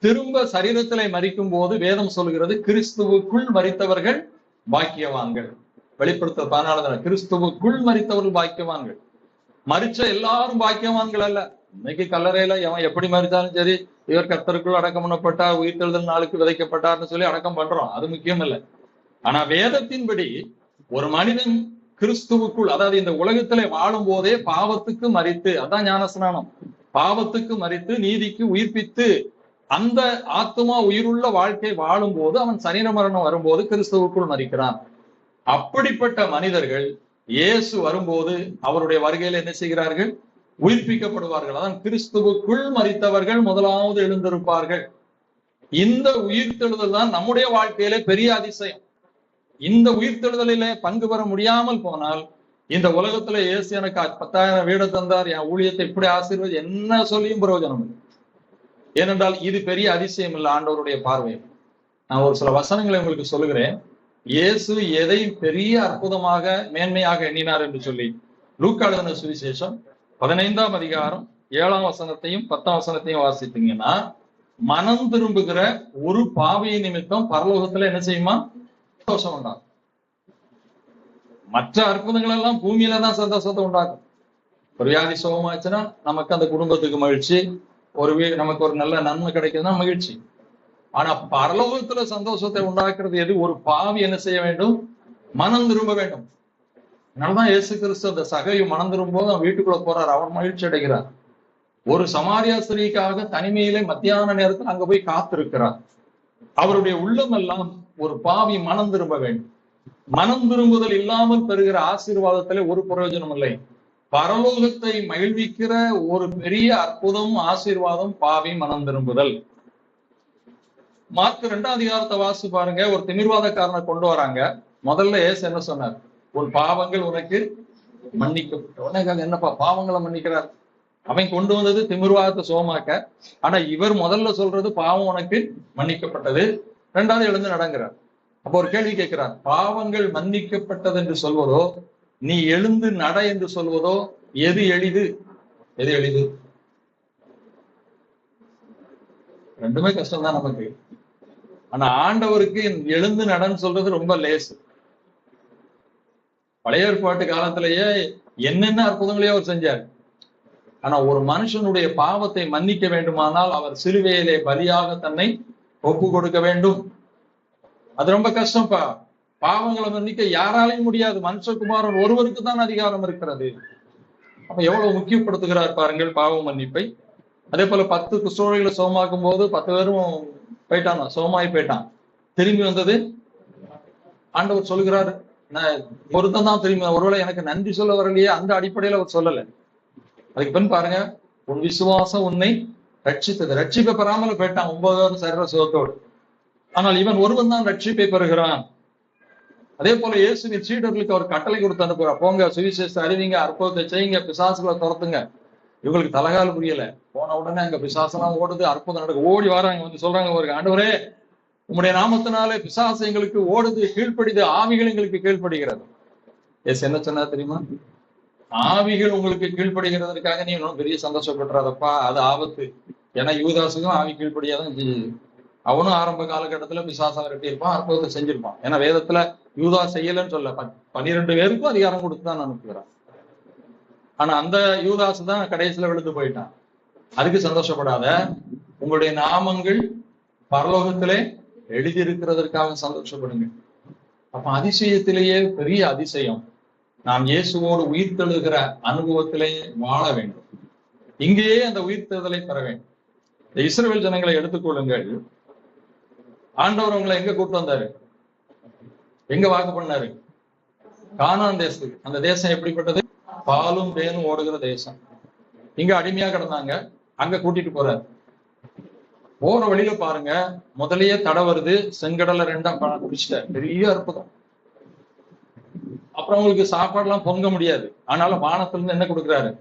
திரும்ப சரீரத்திலே மரிக்கும் போது வேதம் சொல்கிறது, கிறிஸ்துவுக்குள் மரித்தவர்கள் பாக்கியவான்கள். வெளிப்படுத்தல் 14 கிறிஸ்துவுக்குள் மரித்தவர்கள் பாக்கியவான்கள். மரிச்ச எல்லாரும் பாக்கியவான்கள் அல்ல. இன்னைக்கு கல்லறையில எவன் எப்படி மரித்தாலும் சரி, இவர் கர்த்தருக்குள் அடக்கம் பண்ணப்பட்டார், உயிர்த்தெழுதல் நாளுக்கு விதைக்கப்பட்டார்னு சொல்லி அடக்கம் பண்றோம், அது முக்கியம் இல்லை. ஆனா வேதத்தின்படி ஒரு மனிதன் கிறிஸ்துவுக்குள், அதாவது இந்த உலகத்திலே வாழும் போதே பாவத்துக்கு மரித்து, அதான் ஞானஸ்நானம், பாவத்துக்கு மரித்து நீதிக்கு உயிர்ப்பித்து அந்த ஆத்மா உயிருள்ள வாழ்க்கை வாழும் போது அவன் சரீர மரணம் வரும்போது கிறிஸ்துவுக்குள் மரிக்கிறான். அப்படிப்பட்ட மனிதர்கள் இயேசு வரும்போது அவருடைய வருகையில என்ன செய்கிறார்கள்? உயிர்ப்பிக்கப்படுவார்கள். அதான் கிறிஸ்துவுக்குள் மரித்தவர்கள் முதலாவது எழுந்திருப்பார்கள். இந்த உயிர்த்தெழுதல் தான் நம்முடைய வாழ்க்கையிலே பெரிய அதிசயம். இந்த உயிர்த்தெழுதலிலே பங்கு பெற முடியாமல் போனால், இந்த உலகத்துல இயேசு எனக்கு 10,000 வீடு தந்தார், என் ஊழியத்தை இப்படி ஆசீர்வாதி என்ன சொல்லியும் பிரயோஜனம் இல்லை. ஏனென்றால் இது பெரிய அதிசயம் இல்லை ஆண்டவருடைய பார்வையில். நான் ஒரு சில வசனங்களை உங்களுக்கு சொல்லுகிறேன். இயேசு எதை பெரிய அற்புதமாக மேன்மையாக எண்ணினார் என்று சொல்லி லூக்கா எழுதின சுவிசேஷம் 15ஆம் அதிகாரம் 7ஆம் வசனத்தையும் 10ஆம் வசனத்தையும் வாசித்தீங்கன்னா, மனம் திரும்புகிற ஒரு பாவிய நிமித்தம் பரலோகத்துல என்ன செய்யுமா? சந்தோஷம் உண்டாகும். மற்ற அற்புதங்கள் எல்லாம் பூமியில தான் சந்தோஷத்தை உண்டாகும். ஒரு வியாதி சுகமாச்சுன்னா நமக்கு அந்த குடும்பத்துக்கு மகிழ்ச்சி, நமக்கு ஒரு நல்ல நன்மை கிடைக்குதுன்னா மகிழ்ச்சி. ஆனா பரலோகத்துல சந்தோஷத்தை உண்டாக்குறது எது? ஒரு பாவி என்ன செய்ய வேண்டும்? மனம் திரும்ப வேண்டும். அதனாலதான் இயேசு கிறிஸ்து அந்த சகையும் மனம் திரும்பும்போது அவன் வீட்டுக்குள்ள போறார், அவர் மகிழ்ச்சி அடைகிறார். ஒரு சமாரியா ஸ்திரீக்காக தனிமையிலே மத்தியான நேரத்தில் அங்க போய் காத்திருக்கிறார். அவருடைய உள்ளம் எல்லாம் ஒரு பாவி மனம் திரும்ப வேண்டும். மனம் திரும்புதல் இல்லாமல் பெறுகிற ஆசீர்வாதத்திலே ஒரு பிரயோஜனம் இல்லை. பரலோகத்தை மகிழ்விக்கிற ஒரு பெரிய அற்புதம், ஆசீர்வாதம் பாவி மனம் திரும்புதல். மார்க் 2ஆம் அதிகாரத்தை வாசி பாருங்க. ஒரு திமிர்வாதக்காரனை கொண்டு வராங்க. முதல்ல இயேசு என்ன சொன்னார்? உன் பாவங்கள் உனக்கு மன்னிக்கப்பட்ட. உடனே என்னப்பா பாவங்களை மன்னிக்கிறார்? அவன் கொண்டு வந்தது திமிர்வாதத்தை சுகமாக்க. ஆனா இவர் முதல்ல சொல்றது பாவம் உனக்கு மன்னிக்கப்பட்டது, ரெண்டாவது எழுந்து நடங்கிறார். அப்போ ஒரு கேள்வி கேட்கிறார், பாவங்கள் மன்னிக்கப்பட்டது என்று சொல்வதோ நீ எழுந்து நட என்று சொல்வதோ எது எளிது? எது எளிது? ரெண்டுமே கஷ்டம் தான் நமக்கு. ஆனா ஆண்டவருக்கு எழுந்து நடன்னு சொல்றது ரொம்ப லேசு. பழைய ஏற்பாட்டு காலத்திலேயே என்னென்ன அற்புதங்களையோ அவர் செஞ்சார். ஆனா ஒரு மனுஷனுடைய பாவத்தை மன்னிக்க வேண்டுமானால் அவர் சிலுவையிலே பலியாக தன்னை ஒப்பு கொடுக்க வேண்டும். அது ரொம்ப கஷ்டம்ப்பா. பாவங்களை மன்னிக்க யாராலையும் முடியாது. மனுஷகுமாரன் ஒருவருக்கு தான் அதிகாரம் இருக்கிறது. அப்ப எவ்வளவு முக்கியப்படுத்துகிறார் பாருங்கள் பாவ மன்னிப்பை. அதே போல 10 குஷ்டரோகிகளை சுகமாக்கும் போது 10 பேரும் போயிட்டான், சுகமாயி போயிட்டான். திரும்பி வந்தது ஆண்டவர் சொல்லுகிறாரு, நான் ஒருத்தன் தான் திரும்பி, ஒருவேளை எனக்கு நன்றி சொல்ல வரலையே, அந்த அடிப்படையில அவர் சொல்லல. அதுக்கு பின் பாருங்க, உன் விசுவாசம் உன்னை ரட்சித்தது. ரட்சிப்பை பெறாமல் போயிட்டான் 9 பேரும் சரீர சுகத்தோடு. ஆனால் இவன் ஒருவன் தான் ரட்சிப்பை பெறுகிறான். அதே போல இயேசுவின் சீடர்களுக்கு அவர் கட்டளை கொடுத்து அனுப்புகிறார், போங்க சுவிசேஷத்தை அறிவிங்க, அற்புதத்தை செய்யுங்க, பிசாசுகளை துரத்துங்க. இவங்களுக்கு தலகால் புரியல. போன உடனே அங்க பிசாசெல்லாம் ஓடுது, அற்புதம் நடக்கு. ஓடி வராங்க, வந்து சொல்றாங்க, ஒரு ஆண்டவரே உம்முடைய நாமத்தினாலே பிசாசு எங்களுக்கு ஓடுது, கீழ்ப்படிது, ஆவிகள் எங்களுக்கு கீழ்ப்படுகிறது. எஸ் என்ன சொன்னா தெரியுமா? ஆவிகள் உங்களுக்கு கீழ்ப்படுகிறதுக்காக நீ இன்னும் பெரிய சந்தோஷப்படுறாதப்பா, அது ஆபத்து. ஏன்னா யூதாசுக்கும் ஆவி கீழ்ப்படியாதான் செய்யுது. அவனும் ஆரம்ப காலகட்டத்துல பிசாசம் கட்டி இருப்பான், அற்புதத்தை செஞ்சிருப்பான். ஏன்னா வேதத்துல யூதா செய்யலன்னு சொல்ல, 12 பேருக்கும் அதிகாரம் கொடுத்துதான் அனுப்புகிறான். ஆனா அந்த யூதாசு தான் கடைசியில விழுந்து போயிட்டான். அதுக்கு சந்தோஷப்படாத, உங்களுடைய நாமங்கள் பரலோகத்திலே எழுதியிருக்கிறதற்காக சந்தோஷப்படுங்க. அப்ப அதிசயத்திலேயே பெரிய அதிசயம், நாம் இயேசுவோடு உயிர்த்தெழுகிற அனுபவத்திலே வாழ வேண்டும். இங்கேயே அந்த உயிர்த்தெழுதலை பெற வேண்டும். இந்த இஸ்ரவேல் ஜனங்களை எடுத்துக்கொள்ளுங்கள். ஆண்டவர் உங்களை எங்க கூட்டு வந்தாரு? எங்க வாக்கு பண்ணாரு? கானான் தேசத்துக்கு. அந்த தேசம் எப்படிப்பட்டது? பாலும் தேனும் ஓடுகிற தேசம். இங்க அடிமையா கிடந்தாங்க, அங்க கூட்டிட்டு போறாரு. போற வழியில பாருங்க, முதலையே தடை வருது, செங்கடலை 2ஆ குடிச்சிட்டாரு. பெரிய அற்புதம். அப்புறம் அவங்களுக்கு சாப்பாடு எல்லாம் பொங்க முடியாது, ஆனாலும் வானத்துல இருந்து என்ன கொடுக்குறாரு?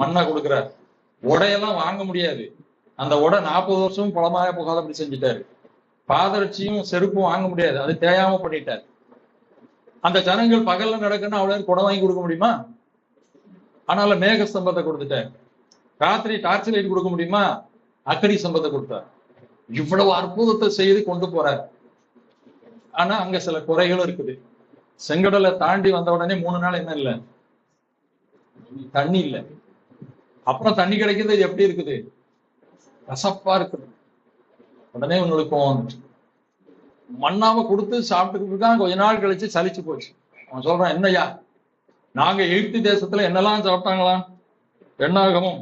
மண்ணா கொடுக்குறாரு. உடையெல்லாம் வாங்க முடியாது, அந்த உடை 40 வருஷமும் பழமாக போகாதபடி செஞ்சுட்டாரு. பாதரட்சியும் செருப்பும் வாங்க முடியாது, அது தேயாம பண்ணிட்டாரு. அந்த ஜனங்கள் பகல்ல நடக்குன்னா அவ்வளவு குடம் வாங்கி கொடுக்க முடியுமா? ஆனாலும் மேக ஸ்தம்பத்தை கொடுத்துட்டார். ராத்திரி டார்ச் லைட் கொடுக்க முடியுமா? அக்கடி ஸ்தம்பத்தை கொடுத்தார். இவ்வளவு அற்புதத்தை செய்து கொண்டு போறார். ஆனா அங்க சில குறைகளும் இருக்குது. செங்கடலை தாண்டி வந்த உடனே 3 நாள் என்ன இல்லை? தண்ணி இல்லை. அப்புறம் தண்ணி கிடைக்கிறது எப்படி இருக்குது? கசப்பா இருக்குது. உடனே உங்களுக்கு மண்ணாம கொடுத்து சாப்பிட்டுக்கிட்டு இருக்கான். கொஞ்ச நாள் கழிச்சு சலிச்சு போச்சு. அவன் சொல்றான், என்னையா நாங்க எகிப்து தேசத்துல என்னெல்லாம் சாப்பிட்டாங்களாம்? எண்ணாகமும்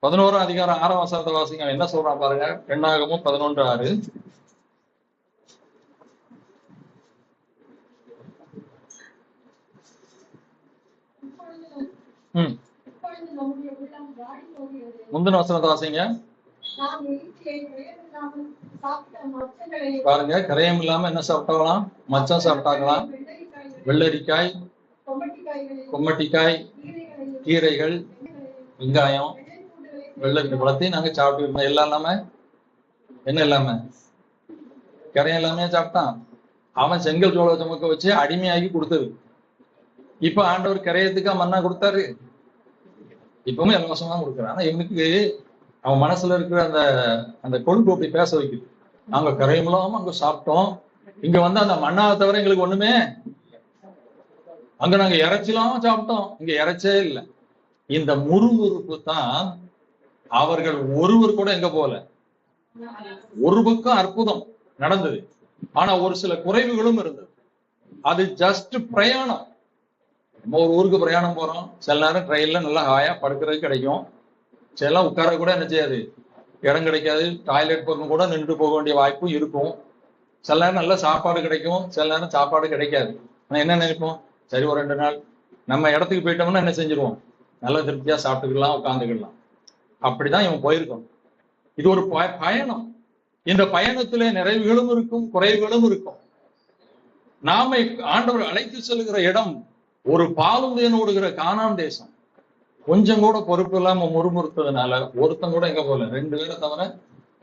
11ஆம் அதிகாரம் 6ஆம் வசனத்தை வாசிங்க. என்ன சொல்றான் பாருங்க. எண்ணாகமும் 11:6. முந்தின வசனத்தை வாசிங்க பாருங்க. கரையம் இல்லாம என்ன சாப்பிட்டாங்களாம்? மச்சம் சாப்பிட்டாங்களாம், வெள்ளரிக்காய், கொம்மட்டிக்காய், கீரைகள், வெங்காயம், வெள்ளரிக்காய் பழத்தையும் நாங்க சாப்பிட்டு எல்லாம் இல்லாம என்ன இல்லாம கரையம் எல்லாமே சாப்பிட்டான். அவன் செங்கல் சோள சுமக்க வச்சு அடிமையாகி கொடுத்தது. இப்ப ஆண்டவர் கரையத்துக்கா மண்ணா கொடுத்தாரு? இப்பவும் இலவசமா தான் கொடுக்குறான். ஆனா இவனுக்கு அவன் மனசுல இருக்கிற அந்த அந்த கொழுப்பு அப்படி பேச வைக்குது. நாங்க கரையம் இல்லாம அங்க சாப்பிட்டோம், இங்க வந்து அந்த மண்ணாவை தவிர எங்களுக்கு ஒண்ணுமே. அங்க நாங்க இறைச்சிலாம சாப்பிட்டோம், இங்க இறைச்சே இல்லை. இந்த முறுமுறுப்பு தான். அவர்கள் ஒருவர் கூட எங்க போல, ஒரு பக்கம் அற்புதம் நடந்தது, ஆனா ஒரு சில குறைவுகளும் இருந்தது. அது ஜஸ்ட் பிரயாணம். நம்ம ஒரு ஊருக்கு பிரயாணம் போறோம், சில நேரம் ட்ரெயின்ல நல்லா ஹாயா படுக்கிறதுக்கு கிடைக்கும், சில உட்கார கூட என்ன செய்யாது, இடம் கிடைக்காது, டாய்லெட் போகணும் கூட நின்று போக வேண்டிய வாய்ப்பும் இருக்கும். சில நேரம் நல்ல சாப்பாடு கிடைக்கும், சில நேரம் சாப்பாடு கிடைக்காது. ஆனா என்ன நினைப்போம், சரி ஒரு 2 நாள் நம்ம இடத்துக்கு போயிட்டோம்னா என்ன செஞ்சிருவோம், நல்ல திருப்தியா சாப்பிட்டுக்கலாம், உட்காந்துக்கலாம். அப்படிதான் இவன் போயிருக்கோம். இது ஒரு பயணம். இந்த பயணத்திலே நிறைவுகளும் இருக்கும், குறைவுகளும் இருக்கும். நாம ஆண்டவர் அழைத்து செல்கிற இடம் ஒரு பாலும் தேன் ஓடுகிற கானான் தேசம். கொஞ்சம் கூட பொறுப்பு இல்லாம முறுமுறுத்ததுனால ஒருத்தன் கூட எங்க போல, 2 பேரை தவிர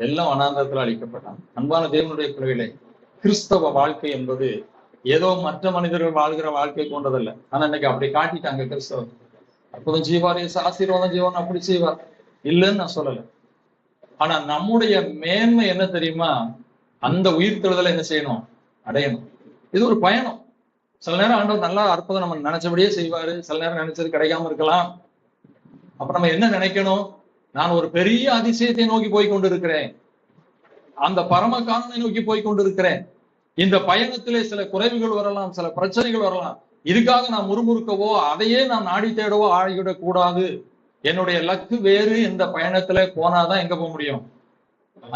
எல்லாம் வனாந்தரத்துல அழிக்கப்பட்டான். அன்பான தேவனுடைய பிள்ளைகளே, கிறிஸ்தவ வாழ்க்கை என்பது ஏதோ மற்ற மனிதர்கள் வாழ்கிற வாழ்க்கை கொண்டதல்ல. ஆனா இன்னைக்கு அப்படி காட்டிட்டாங்க கிறிஸ்தவர். அற்புதம் செய்வார், ஆசீர்வாதம் செய்வார், அப்படி செய்வார், இல்லைன்னு நான் சொல்லல. ஆனா நம்முடைய மேன்மை என்ன தெரியுமா? அந்த உயிர்த்தெழுதலை என்ன செய்யணும்? அடையணும். இது ஒரு பயணம். சில நேரம் ஆண்டவர் நல்லா அற்புதம் நம்ம நினைச்சபடியே செய்வாரு, சில நேரம் நினைச்சது கிடைக்காம இருக்கலாம். அப்ப நம்ம என்ன நினைக்கணும்? நான் ஒரு பெரிய அதிசயத்தை நோக்கி போய் கொண்டிருக்கிறேன், அந்த பரமகாரனை நோக்கி போய் கொண்டிருக்கிறேன். இந்த பயணத்திலே சில குறைவுகள் வரலாம், சில பிரச்சனைகள் வரலாம். இதுக்காக நான் முறுமுறுக்கவோ அதையே நான் நாடி தேடவோ ஆகிவிடக் கூடாது. என்னுடைய லக்கு வேறு. இந்த பயணத்துல போனாதான் எங்க போக முடியும்?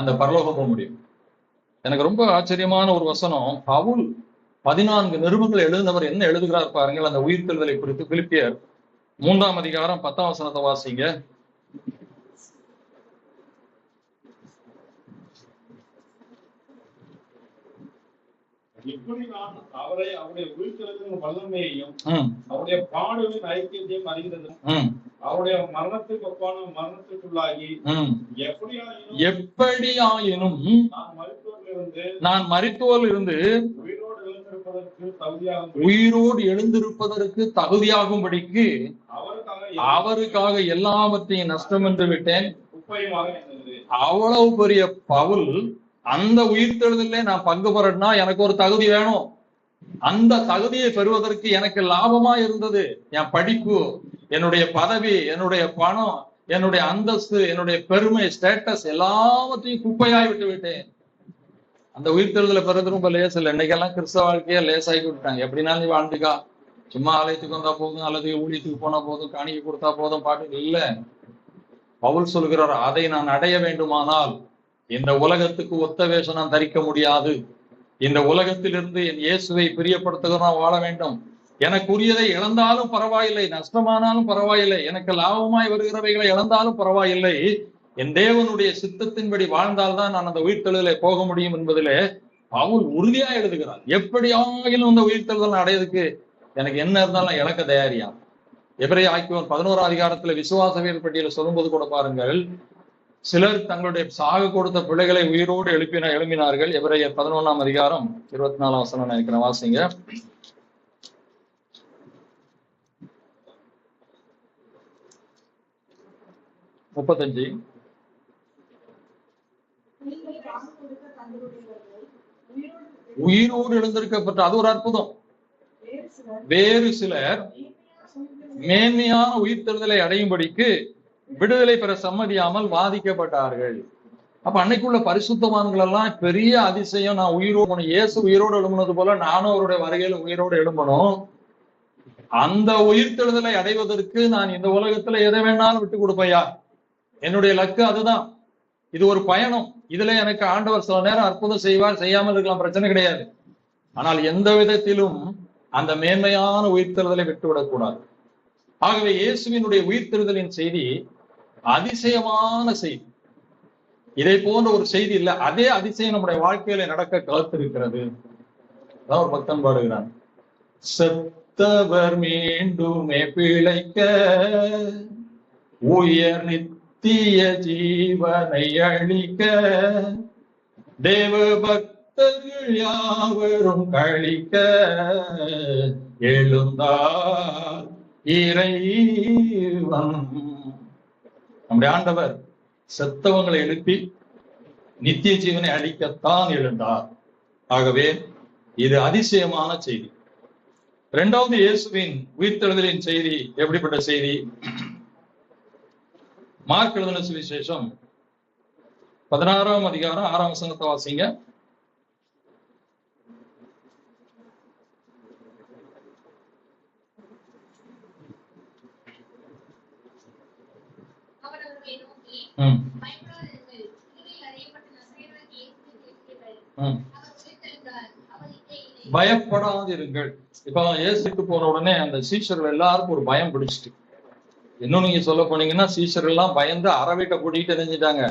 அந்த பரலோகம் போக முடியும். எனக்கு ரொம்ப ஆச்சரியமான ஒரு வசனம். பவுல் 14 நிருபங்கள் எழுதினவர் என்ன எழுதுகிறார் பாருங்கள் அந்த உயிர்த்தெழுதலை குறித்து. பிலிப்பியர் 3ஆம் அதிகாரம் 10ஆம் வசனத்தை வாசிங்க. இப்படி நான் அவரை அவருடைய உயிர்த்தெழுதலின் வல்லமையையும் அவருடைய பாடுகளின் ஐக்கியத்தையும் அறிந்ததும் அவருடைய மரணத்துக்கு ஒப்பான மரணத்துக்குள்ளாகி எப்படியாயினும் நான் மரித்தோரில் இருந்து உயிரோடு எழுந்திருப்பதற்கு தகுதியாகும்படிக்கு அவருக்காக எல்லாவற்றையும் நஷ்டம் என்று விட்டேன். அவ்வளவு பெரிய பவுல் அந்த உயிர்த்தெழுதலே நான் பங்கு பெறனா எனக்கு ஒரு தகுதி வேணும். அந்த தகுதியை பெறுவதற்கு எனக்கு லாபமா இருந்தது என் படிப்பு, என்னுடைய பதவி, என்னுடைய பணம், என்னுடைய அந்தஸ்து, என்னுடைய பெருமை, ஸ்டேட்டஸ் எல்லாவற்றையும் குப்பையாய் விட்டு விட்டேன். அந்த உயிர்த்தெழுதலை பெறுவது ரொம்ப லேஸ் இல்லை. இன்னைக்கெல்லாம் கிறிஸ்தவ வாழ்க்கையை லேசாகி விட்டாங்க. எப்படினாலும் நீ வாழ்ந்துக்கா, சும்மா ஆலயத்துக்கு வந்தா போதும், அல்லது ஊழியத்துக்கு போனா போதும், காணிக்கை கொடுத்தா போதும், பாட்டு இல்ல. பவுல் சொல்கிறார், அதை நான் அடைய வேண்டுமானால் இந்த உலகத்துக்கு ஒத்த வேஷம் நான் தரிக்க முடியாது. இந்த உலகத்திலிருந்து என் இயேசுவை பிரியப்படுத்துகிற நான் வாழ வேண்டும். எனக்குரியதை இழந்தாலும் பரவாயில்லை, நஷ்டமானாலும் பரவாயில்லை, எனக்கு லாபமாய் வருகிறவைகளை இழந்தாலும் பரவாயில்லை, என் தேவனுடைய சித்தத்தின்படி வாழ்ந்தால்தான் நான் அந்த உயிர்த்தெழுதலை போக முடியும் என்பதிலே பவுல் உறுதியா எழுதுகிறார். எப்படியாகிலும் அந்த உயிர்த்தெழுதல் அடையதுக்கு எனக்கு என்ன இருந்தாலும் இழக்க தயாரியா. எபிரேய ஆக்கியோன் 11ஆம் அதிகாரத்துல விசுவாச வீரர் பட்டியல சொல்லும்போது கூட பாருங்கள், சிலர் தங்களுடைய சாக கொடுத்த பிள்ளைகளை உயிரோடு எழுப்பினார்கள். எபிரேயர் 11ஆம் அதிகாரம் 24ஆம் வசனம் நினைக்கிறேன், வாசிங்க. முப்பத்தஞ்சு. உயிரோடு எழுந்திருக்கப்பட்ட அது ஒரு அற்புதம். வேறு சிலர் மேன்மையான உயிர்த்தெழுதலை அடையும்படிக்கு விடுதலை பெற சம்மதியாமல் வாதிக்கப்பட்டார்கள். அப்ப அன்னைக்குள்ள பரிசுத்தவான்கள் எல்லாம் பெரிய அதிசயம், நான் உயிரோடு இயேசு உயிரோடு எழும்புனது போல நானும் அவருடைய வருகையில உயிரோடு எழும்பணும். அந்த உயிர்த்தெழுதலை அடைவதற்கு நான் இந்த உலகத்துல எதை வேணாலும் விட்டு கொடுப்பையா, என்னுடைய லக்கு அதுதான். இது ஒரு பயணம். இதுல எனக்கு ஆண்டவர் சில நேரம் அற்புதம் செய்வார், செய்யாமல் இருக்கலாம், பிரச்சனை கிடையாது. ஆனால் எந்த விதத்திலும் அந்த மேன்மையான உயிர்த்தெழுதலை விட்டுவிடக்கூடாது. ஆகவே இயேசுவினுடைய உயிர்த்தெழுதலின் செய்தி அதிசயமான செய்தி. இதை போன்ற ஒரு செய்தி இல்லை. அதே அதிசயம் நம்முடைய வாழ்க்கையில நடக்க காத்திருக்கிறது. அதான் ஒரு பக்தன் பாடுகிறான், செத்தவர் மீண்டுமே பிழைக்க உயர் நித்திய ஜீவனை அளிக்க தேவ பக்தர்கள் யாவரும் கழிக்க எழுந்தார் இறைவன். நம்முடைய ஆண்டவர் செத்தவங்களை எழுப்பி நித்திய ஜீவனை அளிக்கத்தான் எழுந்தார். ஆகவே இது அதிசயமான செய்தி. இரண்டாவது இயேசுவின் உயிர்த்தெழுதலின் செய்தி எப்படிப்பட்ட செய்தி? மார்க் எழுதின சுவிசேஷம் 16ஆம் அதிகாரம் 6ஆம் வசனத்தை வாசிங்க. பயப்படாதிருங்கள். இப்ப இயேசுக்கு போன உடனே அந்த சீஷர்கள் எல்லாருக்கும் ஒரு பயம் பிடிச்சிட்டு, இன்னும் நீங்க சொல்ல போனீங்கன்னா சீஷர்கள் எல்லாம் பயந்து அறவீட்டை கூட்டிட்டு தெரிஞ்சுட்டாங்க,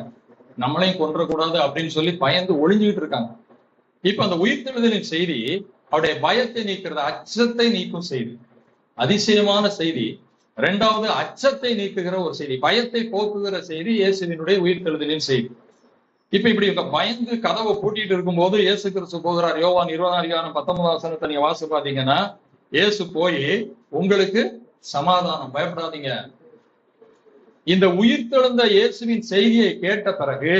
நம்மளையும் கொன்றக்கூடாது அப்படின்னு சொல்லி பயந்து ஒளிஞ்சுக்கிட்டு இருக்காங்க. இப்ப அந்த உயிர்த்தெழுதலின் செய்தி அவருடைய பயத்தை நீக்கிறது, அச்சத்தை நீக்கும் செய்தி, அதிசயமான செய்தி. இரண்டாவது அச்சத்தை நீக்குகிற ஒரு செய்தி, பயத்தை போக்குகிற செய்தி இயேசுவினுடைய உயிர்த்தெழுதலின் செய்தி. இப்ப இப்படி பயந்து கதவை பூட்டிட்டு இருக்கும்போது இயேசு கிறிஸ்து போகிறார். யோவான் 20:19 நீங்க வாசி பாத்தீங்கன்னா, இயேசு போய் உங்களுக்கு சமாதானம், பயப்படாதீங்க. இந்த உயிர்த்தெழுந்த இயேசுவின் செய்தியை கேட்ட பிறகு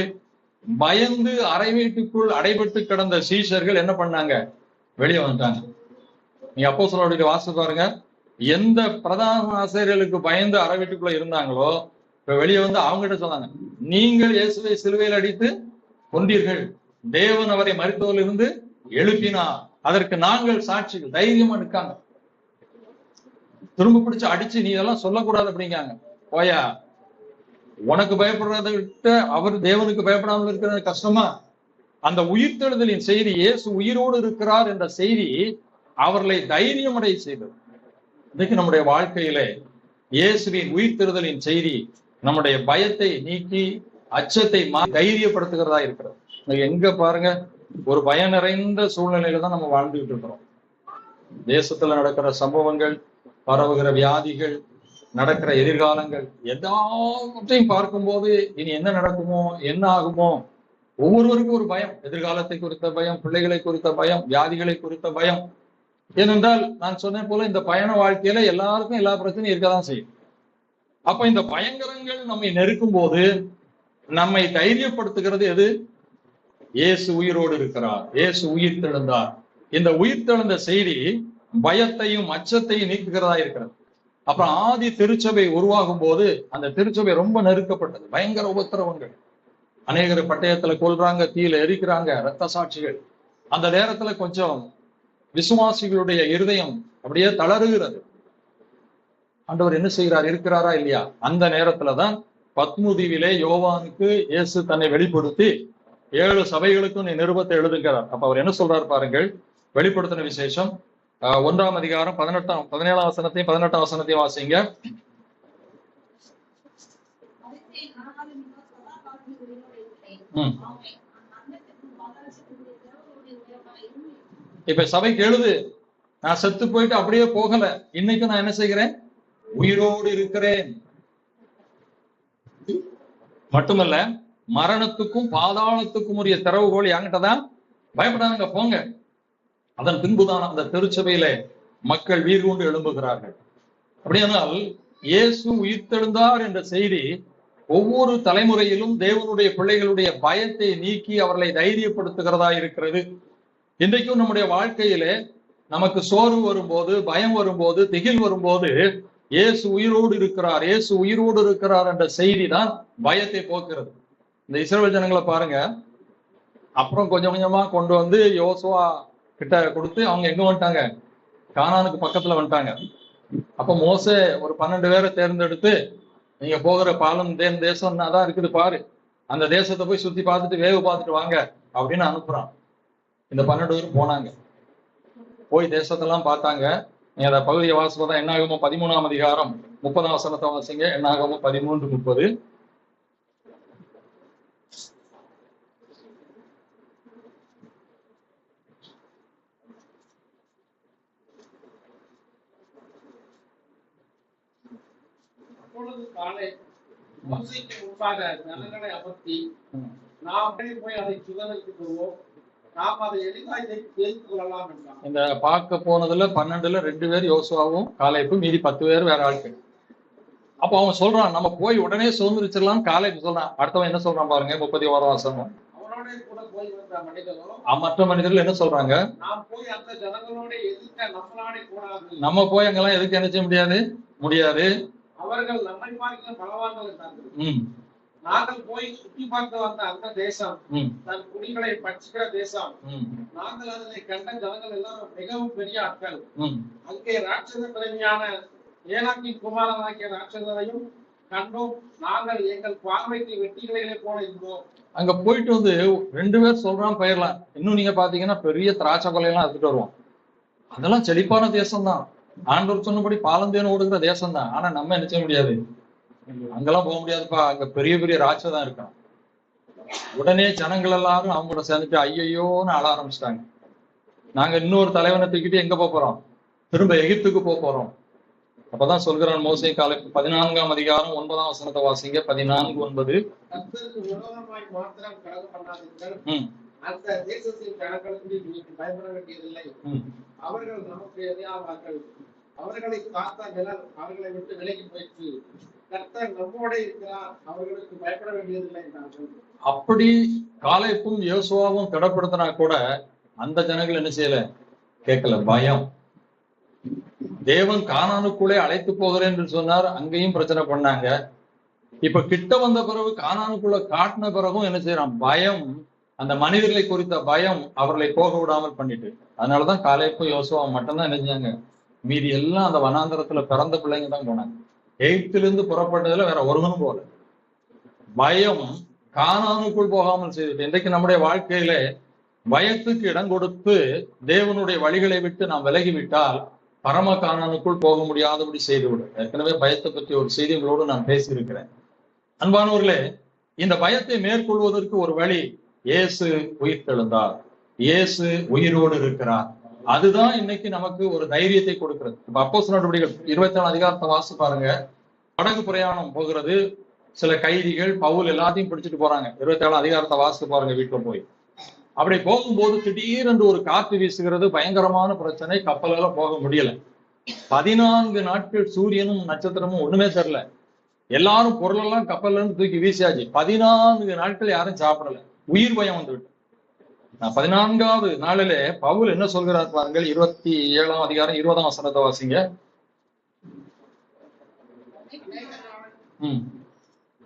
பயந்து அறை வீட்டுக்குள் அடைபட்டு கிடந்த சீஷர்கள் என்ன பண்ணாங்க? வெளியே வந்துட்டாங்க. நீங்க அப்போஸ்தலர்களுடைய வாசி பாருங்க, எந்த பிரதான ஆசிரியர்களுக்கு பயந்து அறை வீட்டுக்குள்ள இருந்தாங்களோ இப்ப வெளியே வந்து அவங்ககிட்ட சொன்னாங்க, நீங்கள் இயேசுவை சிலுவையில் அடித்து கொண்டீர்கள், தேவன் அவரை மரித்தோரிலிருந்து எழுப்பினார், அதற்கு நாங்கள் சாட்சிகள். தைரியமா இருக்காங்க. திரும்ப பிடிச்சு அடிச்சு நீ இதெல்லாம் சொல்லக்கூடாது அப்படிங்காங்க. போயா, உனக்கு பயப்படுறதை விட்டு அவர் தேவனுக்கு பயப்படாமல் இருக்கிறது கஷ்டமா? அந்த உயிர்த்தெழுதலின் செய்தி, இயேசு உயிரோடு இருக்கிறார் என்ற செய்தி அவர்களை தைரியம் அடைய செய்தது. இன்னைக்கு நம்முடைய வாழ்க்கையிலே இயேசுவின் உயிர்த்தெழுதலின் செய்தி நம்முடைய பயத்தை நீக்கி அச்சத்தை தைரியப்படுத்துகிறதா இருக்கிறது. எங்க பாருங்க, ஒரு பயம் நிறைந்த சூழ்நிலையில தான் நம்ம வாழ்ந்துகிட்டு இருக்கிறோம். தேசத்துல நடக்கிற சம்பவங்கள், பரவுகிற வியாதிகள், நடக்கிற எதிர்காலங்கள் எல்லாவற்றையும் பார்க்கும்போது இனி என்ன நடக்குமோ, என்ன ஆகுமோ, ஒவ்வொருவருக்கும் ஒரு பயம். எதிர்காலத்தை குறித்த பயம், பிள்ளைகளை குறித்த பயம், வியாதிகளை குறித்த பயம். ஏனென்றால் நான் சொன்ன போல இந்த பயண வாழ்க்கையில எல்லாருக்கும் எல்லா பிரச்சனையும் இருக்கதான் செய்யும். அப்ப இந்த பயங்கரங்கள் நம்மை நெருக்கும் போது நம்மை தைரியப்படுத்துகிறது எது? இயேசு உயிரோடு இருக்கிறார், இயேசு உயிர் தெழுந்தார். இந்த உயிர் தெழுந்த செய்தி பயத்தையும் அச்சத்தையும் நீக்குகிறதா இருக்கிறது. அப்புறம் ஆதி திருச்சபை உருவாகும் போது அந்த திருச்சபை ரொம்ப நெருக்கப்பட்டது. பயங்கர உபத்திரவங்கள், அநேகரை பட்டயத்துல கொல்றாங்க, தீயில எரிக்கிறாங்க, இரத்த சாட்சிகள். அந்த நேரத்துல கொஞ்சம் விசுவாசிகளுடைய இருதயம் அப்படியே தளருகிறது. ஆண்டவர் என்ன செய்கிறார்? இருக்கிறாரா இல்லையா? அந்த நேரத்துலதான் பத்மு தீவிலே யோவானுக்கு இயேசு தன்னை வெளிப்படுத்தி 7 சபைகளுக்கும் நீ நிருபத்தை எழுதுகிறார். அப்ப அவர் என்ன சொல்றாரு பாருங்கள். வெளிப்படுத்தின விசேஷம் 1ஆம் அதிகாரம் 17ஆம் வசனத்தையும் 18ஆம் வசனத்தையும் வாசிங்க. இப்ப சபைக்கு எழுது, நான் செத்து போயிட்டு அப்படியே போகல, இன்னைக்கு நான் என்ன செய்கிறேன்? உயிரோடு இருக்கிறேன். மட்டுமல்ல, மரணத்துக்கும் பாதாளத்துக்கும் உரிய திறவுகோல் என்கிட்டதான், பயப்படாதங்க, போங்க. அதன் பின்புதான் அந்த திருச்சபையில மக்கள் வீறு கொண்டு எழும்புகிறார்கள். அப்படியானால் இயேசு உயிர்த்தெழுந்தார் என்ற செய்தி ஒவ்வொரு தலைமுறையிலும் தேவனுடைய பிள்ளைகளுடைய பயத்தை நீக்கி அவர்களை தைரியப்படுத்துகிறதா இருக்கிறது. இன்றைக்கும் நம்முடைய வாழ்க்கையிலே நமக்கு சோர்வு வரும்போது, பயம் வரும்போது, திகில் வரும்போது, இயேசு உயிரோடு இருக்கிறார், இயேசு உயிரோடு இருக்கிறார் என்ற செய்தி தான் பயத்தை போக்குறது. இந்த இஸ்ரவேல் ஜனங்களை பாருங்க, அப்புறம் கொஞ்சம் கொஞ்சமா கொண்டு வந்து யோசுவா கிட்ட கொடுத்து அவங்க எங்க வந்துட்டாங்க? கானானுக்கு பக்கத்துல வந்துட்டாங்க. அப்ப மோசே ஒரு 12 பேரை தேர்ந்தெடுத்து, நீங்க போகிற பாலும் தேசம் தான் இருக்குது பாரு, அந்த தேசத்தை போய் சுத்தி பார்த்துட்டு வேவு பார்த்துட்டு வாங்க அப்படின்னு அனுப்புறான். இந்த 12 பேரும் போனாங்க, போய் தேசத்தெல்லாம் பார்த்தாங்க. நீங்க அந்த பகுதியை வாசிப்பதான் என்னாகுமோ 13ஆம் அதிகாரம் 30ஆம் வசனத்தை வாசிங்க. என்னாகுமோ 13:30. அப்பொழுது காலை மோசேக்கு முன்பாக ஜனங்களை அமர்த்தி, நாம் போய் அதை சுதந்திரத்துக் கொள்வோம், நாம் அதை எளிதாய் ஜெயித்துக் கொள்ளலாம் என்றான். இந்த பார்க்க போனதுல 12ல 2 பேர் யோசுவாவும் காலேபும், மீதி 10 பேர் வேற ஆட்கள். அப்ப அவன் சொல்றான், நம்ம போய் உடனே சுதந்திரிச்சிடலாம். காலேபு சொல்றான். அடுத்தவன் என்ன சொல்றான் பாருங்க, 31ஆம் வசனம். அவனோட கூட போய் வந்த மனிதர்களும் மற்ற மனிதர்கள் என்ன சொல்றாங்க? நாம் போய் அந்த ஜனங்களோட எதிர்க்க நம்மளாலே கூடாது, நம்ம போய் அங்கெல்லாம் எதுக்கு என்ன செய்ய முடியாது, அவர்கள் நம்மை பார்க்க பலவான்கள் என்றார்கள். நாங்கள் போய் சுற்றி பார்க்க வந்த அந்த தேசம் தன் குடிகளை பட்சிக்கிற தேசம், நாங்கள் அதனை கண்ட ஜனங்கள் எல்லாரும் மிகவும் பெரிய ஆட்கள். அங்கே ராட்சத பிறவியான ஏனாக்கின் குமாரனாகிய ராட்சதரையும் கண்டோம், நாங்கள் எங்கள் பார்வைக்கு வெட்டிகளை போல இருந்தோம். அங்க போயிட்டு வந்து 2 பேர் சொல்றான் பெயர்லாம். இன்னும் நீங்க பாத்தீங்கன்னா பெரிய திராட்சை கொலையெல்லாம் எடுத்துட்டு வருவோம். அதெல்லாம் செழிப்பான தேசம் தான், ஆண்டவர் சொன்னபடி பாலந்தேன் ஓடுகிற தேசம் தான். ஆனா நம்ம என்ன செய்ய முடியாது, அங்கெல்லாம் போக முடியாதுப்பா, அங்க பெரிய பெரிய ராட்சை தான் இருக்கணும். உடனே ஜனங்கள் எல்லாரும் அவங்க கூட சேர்ந்துட்டு ஐயோன்னு அழ ஆரம்பிச்சிட்டாங்க. நாங்க இன்னொரு தலைவனை தூக்கிட்டு எங்க போறோம்? திரும்ப எகிப்துக்கு போறோம். அப்பதான் சொல்கிறான் மோசே காலை 14ஆம் அதிகாரம் 9ஆம் வசனத்தை வாசிங்க. 14:9. கர்த்தருக்கு விரோதமாய் மாத்திரம் கலகம் பண்ணாதீர்கள், அந்த தேசத்தின் கணக்கெடுப்பை நீங்கள் பயப்பட வேண்டியதில்லை. அவர்கள் நமக்கு எதிராவார்கள், அவர்களை காத்த நிழல் அவர்களை விட்டு விலகி போயிற்று. கர்த்தர் நம்மோட இருக்கிறார், அவர்களுக்கு பயப்பட வேண்டியதில்லை என்றார்கள். அப்படி காலேப்பும் யோசுவாவும் திடப்படுத்தினா கூட அந்த ஜனங்கள் என்ன செய்யல, கேட்கல. பயம். தேவன் கானானுக்குள்ளே அழைத்து போகிறேன் என்று சொன்னார், அங்கேயும் பிரச்சனை பண்ணாங்க. இப்ப கிட்ட வந்த பிறகு கானானுக்குள்ள காட்டின பிறகும் என்ன செய்யறான், பயம். அந்த மனிதர்களை குறித்த பயம் அவர்களை போக விடாமல் பண்ணிட்டு, அதனாலதான் காலேப்பும் யோசுவாவும் மட்டும்தான் என்ன செஞ்சாங்க. மீதி எல்லாம் அந்த வனாந்தரத்துல பிறந்த பிள்ளைங்க தான் போனாங்க. எகிப்திலிருந்து புறப்பட்டதுல வேற ஒருவனும் போல. பயம் கானானுக்குள் போகாமல் செய்துட்டு, இன்றைக்கு நம்முடைய வாழ்க்கையில பயத்துக்கு இடம் கொடுத்து தேவனுடைய வழிகளை விட்டு நாம் விலகிவிட்டால் பரம கானானுக்குள் போக முடியாதபடி செய்துவிடும். ஏற்கனவே பயத்தை பற்றி ஒரு செய்திகளோடு நான் பேசியிருக்கிறேன். அன்பானவர்களே, இந்த பயத்தை மேற்கொள்வதற்கு ஒரு வழி, இயேசு உயிர்த்தெழுந்தார், இயேசு உயிரோடு இருக்கிறார். அதுதான் இன்னைக்கு நமக்கு ஒரு தைரியத்தை கொடுக்கிறது. இப்ப அப்போஸ்தலர் நடவடிக்கைகள் 27ஆம் அதிகாரத்தை வாசி பாருங்க. படகு பிரயாணம் போகிறது, சில கைதிகள் பவுல் எல்லாத்தையும் பிடிச்சிட்டு போறாங்க. 27ஆம் அதிகாரத்தை வாசித்து பாருங்க வீட்டுல போய். அப்படி போகும்போது திடீரென்று ஒரு காற்று வீசுகிறது, பயங்கரமான பிரச்சனை, கப்பலால போக முடியல. 14 நாட்கள் சூரியனும் நட்சத்திரமும் ஒண்ணுமே தெரியல. எல்லாரும் பொருளெல்லாம் கப்பல்ல இருந்து தூக்கி வீசியாச்சு. 14 நாட்கள் யாரும் சாப்பிடல, உயிர் பயம் வந்துவிட்டு. 14ஆவது நாளிலே பவுல் என்ன சொல்கிறார் பாருங்கள். 27ஆம் அதிகாரம் 20ஆம் வசனத்தை வாசிங்க.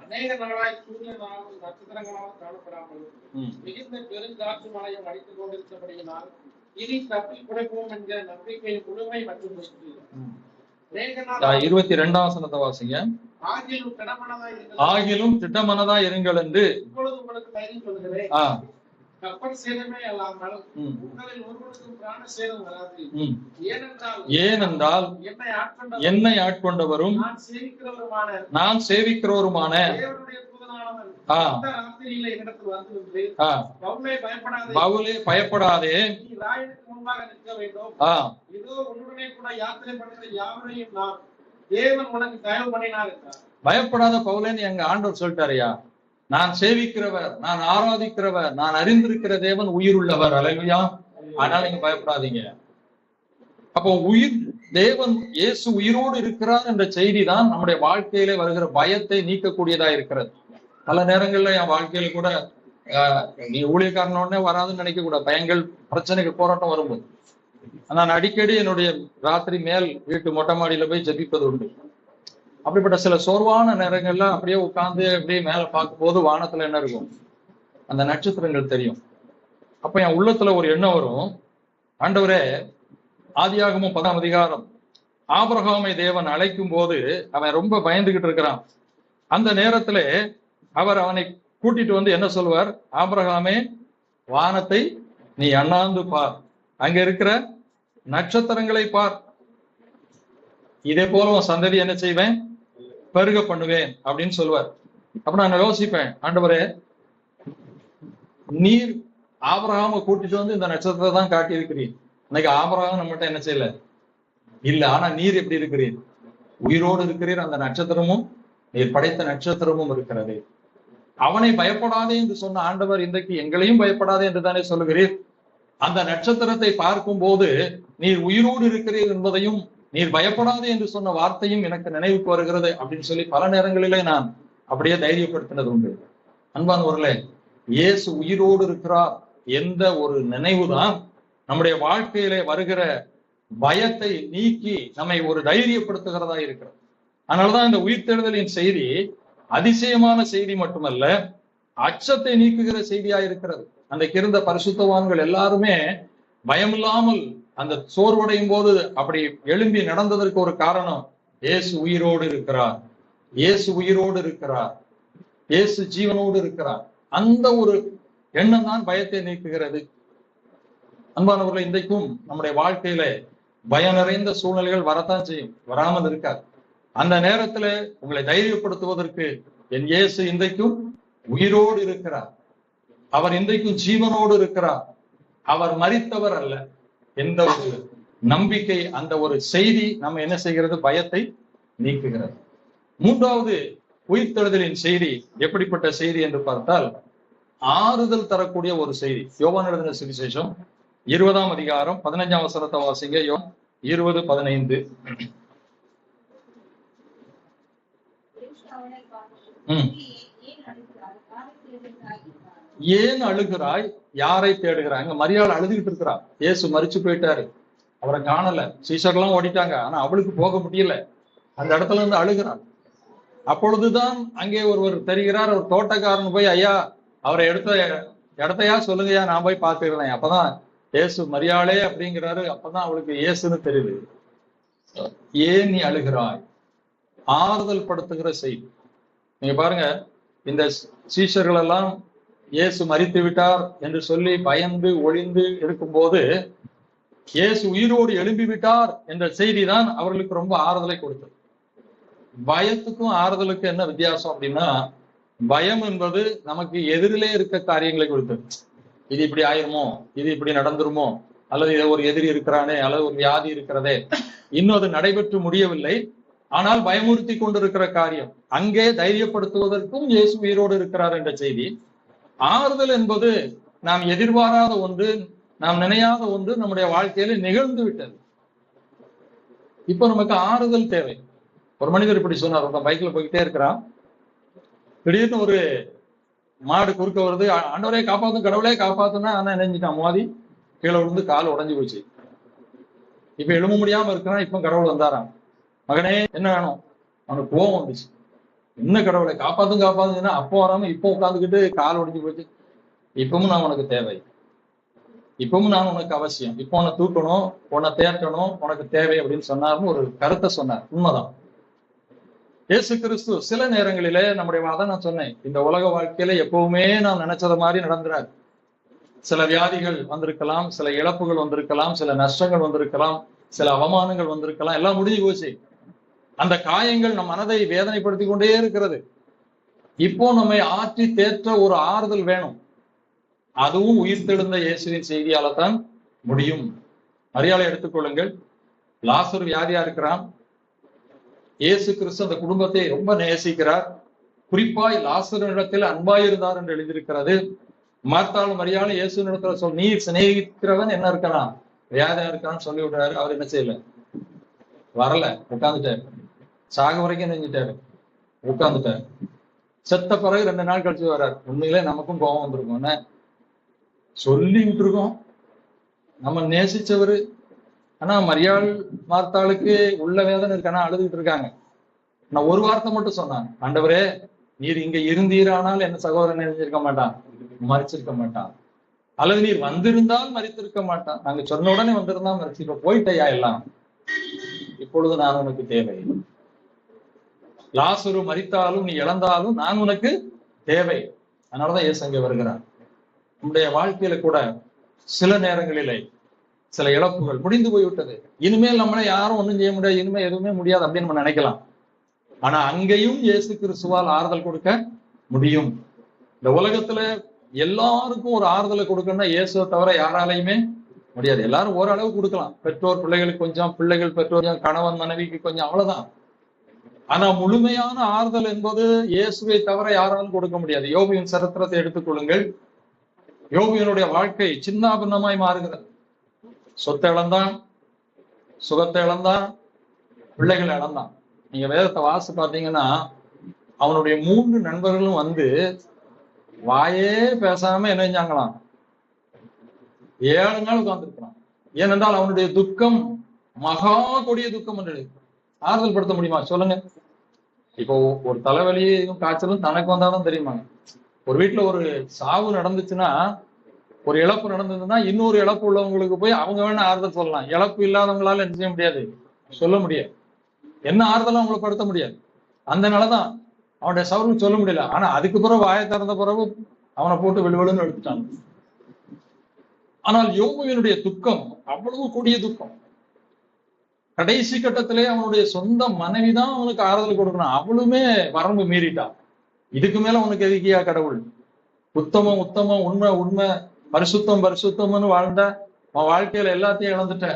அநேக நாளாய் சூரியனாலும் நட்சத்திரங்களாலும் காணப்படாமல் மிகுந்த பெருங்காற்று மழையும் அடித்துக் கொண்டிருந்தபடியினால் இனி தப்பி குறைப்போம் என்கிற நம்பிக்கை முழுமை மற்றும் 22ஆம் வசனத்தை வாசிங்க. ஆகிலும் திட்டமனதா இருங்கள் என்று இப்பொழுது உங்களுக்கு தைரியம் சொல்கிறேன், கப்பல் சேதமே அல்லாமல் உங்களில் ஒருவருக்கும் பிராண சேதம் வராது. ஏனென்றால் என்னை ஆட்கொண்டவரும் நான் சேவிக்கிறவருமான பவுலே பயப்படாதே, முன்பாக நிற்க வேண்டும். இதோ உன்னுடனே கூட யாத்திரை பண்ணுகிற யாவரையும் நான் தேவன் உனக்கு தயவு பண்ணினார் என்றார். பயப்படாத பவுலேன்னு எங்க ஆண்டவர் சொல்லிட்டாருயா. நான் சேவிக்கிறவர், நான் ஆராதிக்கிறவர், நான் அறிந்திருக்கிற தேவன் உயிர் உள்ளவர். அல்லேலூயா. அதனால நீங்க பயப்படாதீங்க. அப்போ உயிர் தேவன் இயேசு உயிரோடு இருக்கிறார் என்ற செய்தி தான் நம்முடைய வாழ்க்கையில வருகிற பயத்தை நீக்கக்கூடியதா இருக்கிறது. பல நேரங்கள்ல என் வாழ்க்கையில கூட நீ ஊழியக்காரனோடனே வராதுன்னு நினைக்க கூடாது. பயங்கள், பிரச்சனைகள், போராட்டம் வரும்போது நான் அடிக்கடி என்னுடைய ராத்திரி மேல் வீட்டு மொட்டை மாடியில போய் ஜெபிப்பது உண்டு. அப்படிப்பட்ட சில சோர்வான நேரங்கள்ல அப்படியே உட்கார்ந்து அப்படியே மேல பார்க்கும் போது வானத்துல என்ன இருக்கும், அந்த நட்சத்திரங்கள் தெரியும். அப்ப என் உள்ளத்துல ஒரு எண்ணம் வரும், ஆண்டவரே, ஆதியாகமம் 10ஆம் அதிகாரம் ஆபிரகாமை தேவன் அழைக்கும் போது அவன் ரொம்ப பயந்துகிட்டு இருக்கிறான். அந்த நேரத்துல அவர் அவனை கூட்டிட்டு வந்து என்ன சொல்வார், ஆபிரகாமே, வானத்தை நீ அண்ணாந்து பார், அங்க இருக்கிற நட்சத்திரங்களை பார், இதே போல உன் சந்ததி என்ன செய்வேன், பெருக பண்ணுவேன் அப்படின்னு சொல்லுவார். அப்ப நான் யோசிப்பேன், ஆண்டவரே, நீர் ஆபிரகாமை கூட்டிட்டு வந்து இந்த நட்சத்திரத்தை தான் காட்டி இருக்கிறீர். இன்னைக்கு ஆபிரகாம் நம்மகிட்ட என்ன செய்யல இல்ல, ஆனா நீர் எப்படி இருக்கிறீர், உயிரோடு இருக்கிறீர். அந்த நட்சத்திரமும் நீர் படைத்த நட்சத்திரமும் இருக்கிறது. அவனை பயப்படாதே என்று சொன்ன ஆண்டவர் இன்றைக்கு எங்களையும் பயப்படாதே என்று தானே சொல்லுகிறீர். அந்த நட்சத்திரத்தை பார்க்கும் போது நீர் உயிரோடு இருக்கிறீர் என்பதையும் நீர் பயப்படாதே என்று சொன்ன வார்த்தையும் எனக்கு நினைவுக்கு வருகிறது அப்படின்னு சொல்லி பல நேரங்களிலே நான் அப்படியே தைரியப்படுத்தினது உண்டு. அன்பானவர்களே, இயேசு உயிரோடு இருக்கிறார் என்ற ஒரு நினைவுதான் நம்முடைய வாழ்க்கையிலே வருகிற பயத்தை நீக்கி நம்மை ஒரு தைரியப்படுத்துகிறதா இருக்கிறது. அதனாலதான் இந்த உயிர்த்தெழுதலின் செய்தி அதிசயமான செய்தி மட்டுமல்ல, அச்சத்தை நீக்குகிற செய்தியா இருக்கிறது. அன்றைக்கு இருந்த பரிசுத்தவான்கள் எல்லாருமே பயமில்லாமல் அந்த சோர்வடையும் போது அப்படி எழும்பி நடந்ததற்கு ஒரு காரணம், இயேசு உயிரோடு இருக்கிறார், இயேசு உயிரோடு இருக்கிறார், இயேசு ஜீவனோடு இருக்கிறார். அந்த ஒரு எண்ணம் தான் பயத்தை நீக்குகிறது. அன்பானவர்கள், இன்றைக்கும் நம்முடைய வாழ்க்கையில பயம் நிறைந்த சூழ்நிலைகள் வரத்தான் செய்யும், வராமல் இருக்காது. அந்த நேரத்துல உங்களை தைரியப்படுத்துவதற்கு என் இயேசு இன்றைக்கும் உயிரோடு இருக்கிறார், அவர் இன்றைக்கும் ஜீவனோடு இருக்கிறார். அவர் மரித்தவர் அல்ல, எந்த ஒரு நம்பிக்கை, அந்த ஒரு செய்தி நம்ம என்ன செய்கிறது? பயத்தை நீக்குகிறது. மூன்றாவது உயிர்த்தெழுதலின் செய்தி எப்படிப்பட்ட செய்தி என்று பார்த்தால், ஆறுதல் தரக்கூடிய ஒரு செய்தி. யோவான் எழுதின சுவிசேஷம் 20ஆம் அதிகாரம் 15ஆம் வசனத்தை வாசிங்க. 20:15. ஏன் அழுகிறாய், யாரை தேடுகிறாய்? மரியாள் அழுதுகிட்டு இருக்கிறா. இயேசு மரிச்சு போயிட்டாரு, அவரை காணல, சீஷர்கள்லாம் ஓடிட்டாங்க. ஆனா அவளுக்கு போக முடியல. அந்த இடத்துல இருந்து அழுகிறாள். அப்பொழுதுதான் அங்கே ஒருவர் தெரிகிறார். ஒரு தோட்டக்காரன் போய், ஐயா அவரை இடத்தையா சொல்லுங்கயா, நான் போய் பார்த்துக்கிறேன். அப்பதான் இயேசு மரியாளே அப்படிங்கிறாரு. அப்பதான் அவளுக்கு இயேசுன்னு தெரியுது. ஏன் நீ அழுகிறாய்? ஆறுதல் படுத்துகிற செய்தி. நீங்க பாருங்க, இந்த சீஷர்கள் எல்லாம் இயேசு மரித்து விட்டார் என்று சொல்லி பயந்து ஒளிந்து இருக்கும்போது, இயேசு உயிரோடு எழும்பி விட்டார் என்ற செய்தி தான் அவர்களுக்கு ரொம்ப ஆறுதலை கொடுத்தது. பயத்துக்கும் ஆறுதலுக்கும் என்ன வித்தியாசம் அப்படின்னா, பயம் என்பது நமக்கு எதிரிலே இருக்க காரியங்களை கொடுத்தது. இது இப்படி ஆயிருமோ, இது இப்படி நடந்துருமோ, அல்லது இதை ஒரு எதிரி இருக்கிறானே, அல்லது ஒரு வியாதி இருக்கிறதே, இன்னும் அது நடைபெற்று முடியவில்லை, ஆனால் பயமுறுத்தி கொண்டிருக்கிற காரியம். அங்கே தைரியப்படுத்துவதற்கும் இயேசு உயிரோடு இருக்கிறார் என்ற செய்தி. ஆறுதல் என்பது நாம் எதிர்பாராத ஒன்று, நாம் நினையாத ஒன்று நம்முடைய வாழ்க்கையில நிகழ்ந்து விட்டது. இப்ப நமக்கு ஆறுதல் தேவை. ஒரு மனிதர் இப்படி சொன்னார். ஒரு பைக்ல போய்கிட்டே இருக்கிறான், திடீர்னு ஒரு மாடு குறுக்க வருது. ஆண்டவரே காப்பாத்தும், கடவுளே காப்பாத்துனா, ஆனா நினைஞ்சிட்டான், மோதி கீழே விழுந்து கால் உடஞ்சு போச்சு. இப்ப எழும்ப முடியாம இருக்கிறான். இப்ப கடவுள் வந்தாராம். மகனே என்ன வேணும்? அவனுக்கு கோவம் வந்துச்சு. என்ன கடவுளை காப்பாத்துங்கன்னா அப்போ வராம இப்போ உட்காந்துக்கிட்டு கால் உடஞ்சு போச்சு. இப்பவும் நான் உனக்கு தேவை, இப்பவும் நான் உனக்கு அவசியம், இப்போ உன்னை தூக்கணும், உன்னை தேற்றணும், உனக்கு தேவை அப்படின்னு சொன்னார்னு ஒரு கருத்தை சொன்னார். உண்மைதான். இயேசு கிறிஸ்து சில நேரங்களிலே நம்முடைய அதான் நான் சொன்னேன், இந்த உலக வாழ்க்கையில எப்பவுமே நாம் நினைச்சத மாதிரி நடந்துறாரு. சில வியாதிகள் வந்திருக்கலாம், சில இழப்புகள் வந்திருக்கலாம், சில நஷ்டங்கள் வந்திருக்கலாம், சில அவமானங்கள் வந்திருக்கலாம், எல்லாம் முடிஞ்சு போச்சு. அந்த காயங்கள் நம் மனதை வேதனைப்படுத்தி கொண்டே இருக்கிறது. இப்போ நம்மை ஆற்றி தேற்ற ஒரு ஆறுதல் வேணும். அதுவும் உயிர்த்தெழுந்த இயேசுவின் செய்தியால தான் முடியும். மரியாதை எடுத்துக்கொள்ளுங்கள். லாசர் வியாதியா இருக்கிறான். இயேசு கிறிஸ்து அந்த குடும்பத்தை ரொம்ப நேசிக்கிறார். குறிப்பாய் லாசரிடத்தில் அன்பாயிருந்தார் என்று எழுதியிருக்கிறது. மார்த்தாள் மரியாதை இயேசுவினிடத்துல நீ சிநேகிக்கிறவன் என்ன இருக்கலாம், வியாதியா இருக்கான்னு சொல்லி விடுறாரு. அவர் என்ன செய்யல, வரல, உட்கார்ந்துட்டாரு. சாக வரைக்கும் நெஞ்சிட்டாரு, உட்கார்ந்துட்டாரு. செத்த பிறகு 2 நாள் கழிச்சு வர்றாரு. உண்மையிலே நமக்கும் கோபம் வந்திருக்கும். என்ன சொல்லி விட்டுருக்கோம், நம்ம நேசிச்சவரு. ஆனா மரியாள் மார்த்தாளுக்கு உள்ள வேதனை இருக்கானா, அழுதுகிட்டு இருக்காங்க. நான் ஒரு வார்த்தை மட்டும் சொன்னான், ஆண்டவரே நீர் இங்க இருந்தீரானால் என்ன சகோதரன் நினைச்சிருக்க மாட்டான், மறிச்சிருக்க மாட்டான். அல்லது நீர் வந்திருந்தால் மறித்திருக்க மாட்டான். நாங்க சொன்ன உடனே வந்திருந்தா மறிச்சு, இப்ப போயிட்டையா எல்லாம், இப்பொழுது நான் உனக்கு தேவை. லாசரு மரித்தாலும் நீ இழந்தாலும் நான் உனக்கு தேவை. அதனாலதான் இயேசு அங்கே வருகிறார். நம்முடைய வாழ்க்கையில கூட சில நேரங்களிலே சில இழப்புகள் முடிந்து போய்விட்டது. இனிமேல் நம்மளை யாரும் ஒண்ணும் செய்ய முடியாது, இனிமேல் எதுவுமே முடியாது அப்படின்னு நம்ம நினைக்கலாம். ஆனா அங்கேயும் இயேசு கிறிஸ்துவால் ஆறுதல் கொடுக்க முடியும். இந்த உலகத்துல எல்லாருக்கும் ஒரு ஆறுதலை கொடுக்கணும்னா இயேசுவை தவிர யாராலையுமே முடியாது. எல்லாரும் ஓரளவு கொடுக்கலாம். பெற்றோர் பிள்ளைகளுக்கு கொஞ்சம், பிள்ளைகள் பெற்றோர், கணவன் மனைவிக்கு கொஞ்சம், அவ்வளவுதான். ஆனா முழுமையான ஆறுதல் என்பது இயேசுவை தவிர யாராலும் கொடுக்க முடியாது. யோபுவின் சரித்திரத்தை எடுத்துக்கொள்ளுங்கள். யோபுவினுடைய வாழ்க்கை சின்னாபின்னமாய் மாறுகிறது. சொத்தை இழந்தான், சுகத்தை இழந்தான், பிள்ளைகளை இழந்தான். நீங்க வேதத்தை வாசி பார்த்தீங்கன்னா, அவனுடைய 3 நண்பர்களும் வந்து வாயே பேசாம என்ன செஞ்சாங்களாம், 7 நாள் உட்கார்ந்துருக்கிறான். ஏனென்றால் அவனுடைய துக்கம் மகா கொடிய துக்கம் என்று ஆறுதல் படுத்த முடியுமா சொல்லுங்க? இப்போ ஒரு தலைவலியும் காய்ச்சலும் தனக்கு வந்தாலும் தெரியுமாங்க. ஒரு வீட்டுல ஒரு சாவு நடந்துச்சுன்னா, ஒரு இழப்பு நடந்ததுன்னா, இன்னொரு இழப்பு உள்ளவங்களுக்கு போய் அவங்க வேணா ஆறுதல் சொல்லலாம். இழப்பு இல்லாதவங்களால என்ன செய்ய முடியாது, சொல்ல முடியாது. என்ன ஆறுதலும் அவங்களை படுத்த முடியாது. அந்த நிலைதான் அவனுடைய சவுருக்கு சொல்ல முடியல. ஆனா அதுக்கு பிறகு வாயை திறந்த பிறகு அவனை போட்டு விழுவிழுன்னு எடுத்துட்டாங்க. ஆனால் யோபுவினுடைய துக்கம் அவ்வளவு கொடிய துக்கம். கடைசி கட்டத்திலே அவனுடைய சொந்த மனைவிதான் அவனுக்கு ஆறுதல் கொடுக்கணும். அவளுமே வரம்பு மீறிட்டான். இதுக்கு மேல அவனுக்கு எதுக்கியா கடவுள்? உத்தமம் உத்தமம், உண்மை உண்மை, பரிசுத்தம் பரிசுத்தம்னு வாழ்ந்த அவன் வாழ்க்கையில எல்லாத்தையும் இழந்துட்ட.